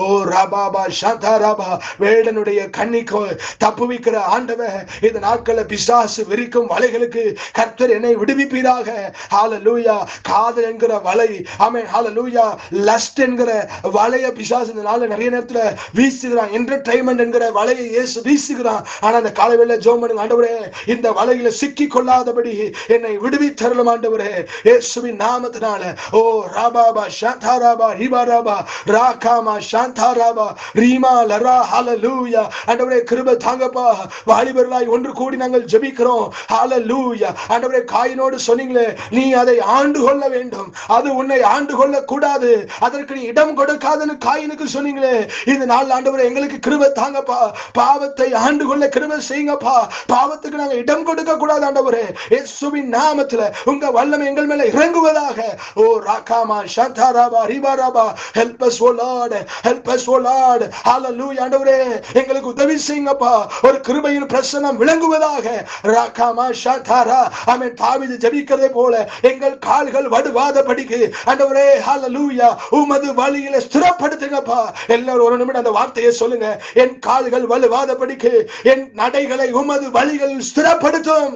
ஓ ராபாபா சாந்தா ராபா வேடனுடைய கண்ணிக்கு தப்புவிக்கிற ஆண்டவர், இந்த நாட்களில் பிசாசு விரிக்கும் வலைகளுக்கு கர்த்தர் என்னை விடுவிப்பீராக. ஹல்லேலூயா. காதல் என்கிற வலை, ஆமென் ஹல்லேலூயா, லஸ்ட் என்கிற வலைய பிசாசு இந்த நாள்ல நிறைய நேரத்துல வீசுகிறான். என்டர்டெயின்மெண்ட் என்கிற வலையை இயேசு வீசுகிறான். ஆனா அந்த காலையில ஜெபம் பண்ணுங்க, ஆண்டவரே இந்த வலையில சிக்கி கொள்ளாதபடி என்னை விடுவித்தருளும் ஆண்டவரே இயேசுவின் நாமத்தினால. ஓ ராபாபா சாந்தாராபா ரிபாராபா ராகாமா சாந்தாராபா ரீமா லரா. ஹல்லேலூயா. ஆண்டவரே கிருபை தாங்கப்பா. வாலிபர்களாய் ஒன்று கூடி நாங்கள் ஜெபிக்கிறோம். ஹல்லேலூயா. ஆண்டவரே காயினோடு சொன்னீங்களே, நீ அதை ஆண்டு கொள்ள வேண்டும், அது உன்னை ஆண்டு கொள்ள கூடாது, அதற்கு நீ இடம் கொடுக்காதன்னு காயினுக்கு சொன்னீங்களே. இந்த நாள் ஆண்டவரே எங்களுக்கு கிருபை தாங்கப்பா. பாவத்தை ஆண்டு கொள்ள கிருபை செய்யுங்கப்பா. பாவத்துக்கு நாங்கள் இடம் கொடுக்க கூடாது ஆண்டவரே. இயேசுவின் நாமத்திலே உங்க வல்லமை எங்கள் மேல இறங்குவதாக. ஓ ராகாமா சாந்தாராபா ரிபாராபா. ஹெல்ப் அஸ் ஓ லார்ட், ஹெல்ப் அஸ் ஓ லார்ட். ஹல்லேலூயா. ஆண்டவரே எங்களுக்கு உதவி செய்யுங்கப்பா. ஒரு கிருபையின் பிரசன்னம் விளங்குவதாக. ராகாமா சாந்தாரா. ஆமென். தாவீது ஜெபிக்கிறதை போல எங்கள் கால்கள் வடுவாதபடிக்கு ஆண்டவரே ஹல்லேலூயா உமது வழியில ஸ்திரப்படுத்துங்கப்பா. எல்லாரும் ஒரு நிமிடம் அந்த வார்த்தையை சொல்லுங்க. என் கால்கள் வலுவாதபடிக்கு என் நடைகளை உமது வழிகளில் ஸ்திரப்படுத்தும்.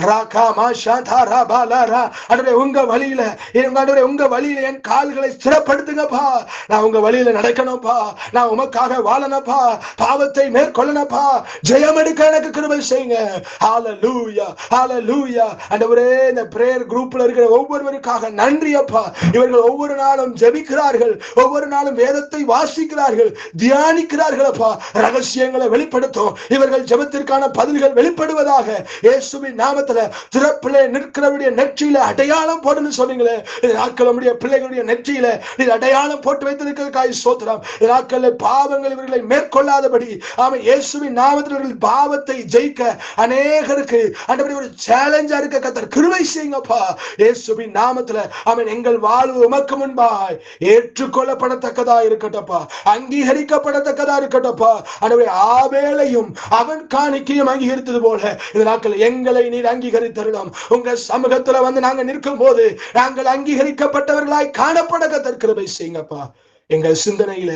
ராகாமா சாந்தாரா பாலாரா. ஆண்டவரே உங்க வழியில, ஆண்டவரே உங்க வழியில என் கால்களை ஸ்திரப்படுத்துங்கப்பா. நான் உங்க வழியில நடக்கணும்ப்பா. நான் உமக்காக வாழணும்ப்பா. பாவத்தை மேற்கொள்ளணும்ப்பா. ஜெயம் எடுக்க எனக்கு கிருபை செய்யுங்க. ஹல்லேலூயா. ஹல்லேலூயா. ஆண்டவரே இந்த பிரேயர் குரூப்ல இருக்கிற ஒவ்வொருவருக்காக நன்றி அப்பா. இவர்கள் ஒவ்வொரு நாளும் ஜெபிக்கிறார்கள், ஒவ்வொரு நாளும் வேதத்தை வாசிக்கிறார்கள், தியானிக்கிறார்கள் அப்பா. ரகசியங்களை வெளிப்படுத்தும். இவர்கள் ஜெபத்திற்கான பதில்கள் வெளிப்படுவதாக. இயேசுவின் நாமத்துல திறப்பிலே நிற்கிறவருடைய நெற்றியில அடையாளம் போடுன்னு சொன்னீங்களே. இந்த நாட்கள் நம்முடைய பிள்ளைகளுடைய நெற்றியில இது அடையாளம் போட்டு வைத்திருக்கிறதுக்காக ஸ்தோத்திரம். இந்த நாட்களில் பாவங்கள் இவர்களை மேற்கொள்ளாதபடி ஆமென் இயேசுவின் நாமத்தில் இவர்கள் பாவத்தை ஜெயிக்க அநேகருக்கு ஆண்டவரே ஒரு சேலஞ்சா இருக்க கர்த்தர் கிருபை செய்யுங்கப்பா. இயேசுவின் நாமத்துல ஆமென் எங்கள் வாழ்வு உமக்கு முன்பாய் ஏற்றுக்கொள்ளப்படத்தக்கதா இருக்கட்டப்பா, அங்கீகரிக்கப்படத்தக்கதா இருக்கட்டப்பா. ஆண்டவரே ஆபேலையும் அவன் காணிக்கையும் அங்கீகரித்தது போல இந்த நாட்கள் எங்களை நீர் அங்கீகரித்தருளும். உங்க சமூகத்துல வந்து நாங்க நிற்கும் போது நாங்கள் அங்கீகரிக்கப்பட்டவர்களாய் காணப்பட கர்த்தர் கிருபை செய்யுங்கப்பா. எங்கள் சிந்தனையில,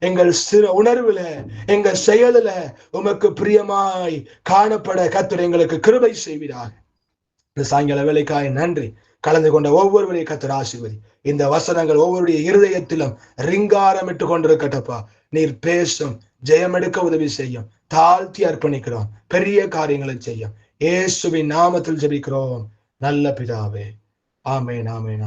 எங்கள் உணர்வுல, எங்க செயலில உமக்கு பிரியமாய் காணப்பட கர்த்தர் எங்களுக்கு கிருபை செய்வீராக. இந்த சாயங்கால வேலைக்காய் நன்றி. கலந்து கொண்ட ஒவ்வொருவரையும் கர்த்தர் ஆசீர்வதி. இந்த வசனங்கள் ஒவ்வொருடைய இருதயத்திலும் ரிங்காரமிட்டு கொண்டிருக்கட்டப்பா. நீர் பேசும், ஜெயம் எடுக்க உதவி செய்யும். தாழ்த்தி அர்ப்பணிக்கிறோம். பெரிய காரியங்களை செய்யும். இயேசுவின் நாமத்தில் ஜெபிக்கிறோம் நல்ல பிதாவே. ஆமென். ஆமென்.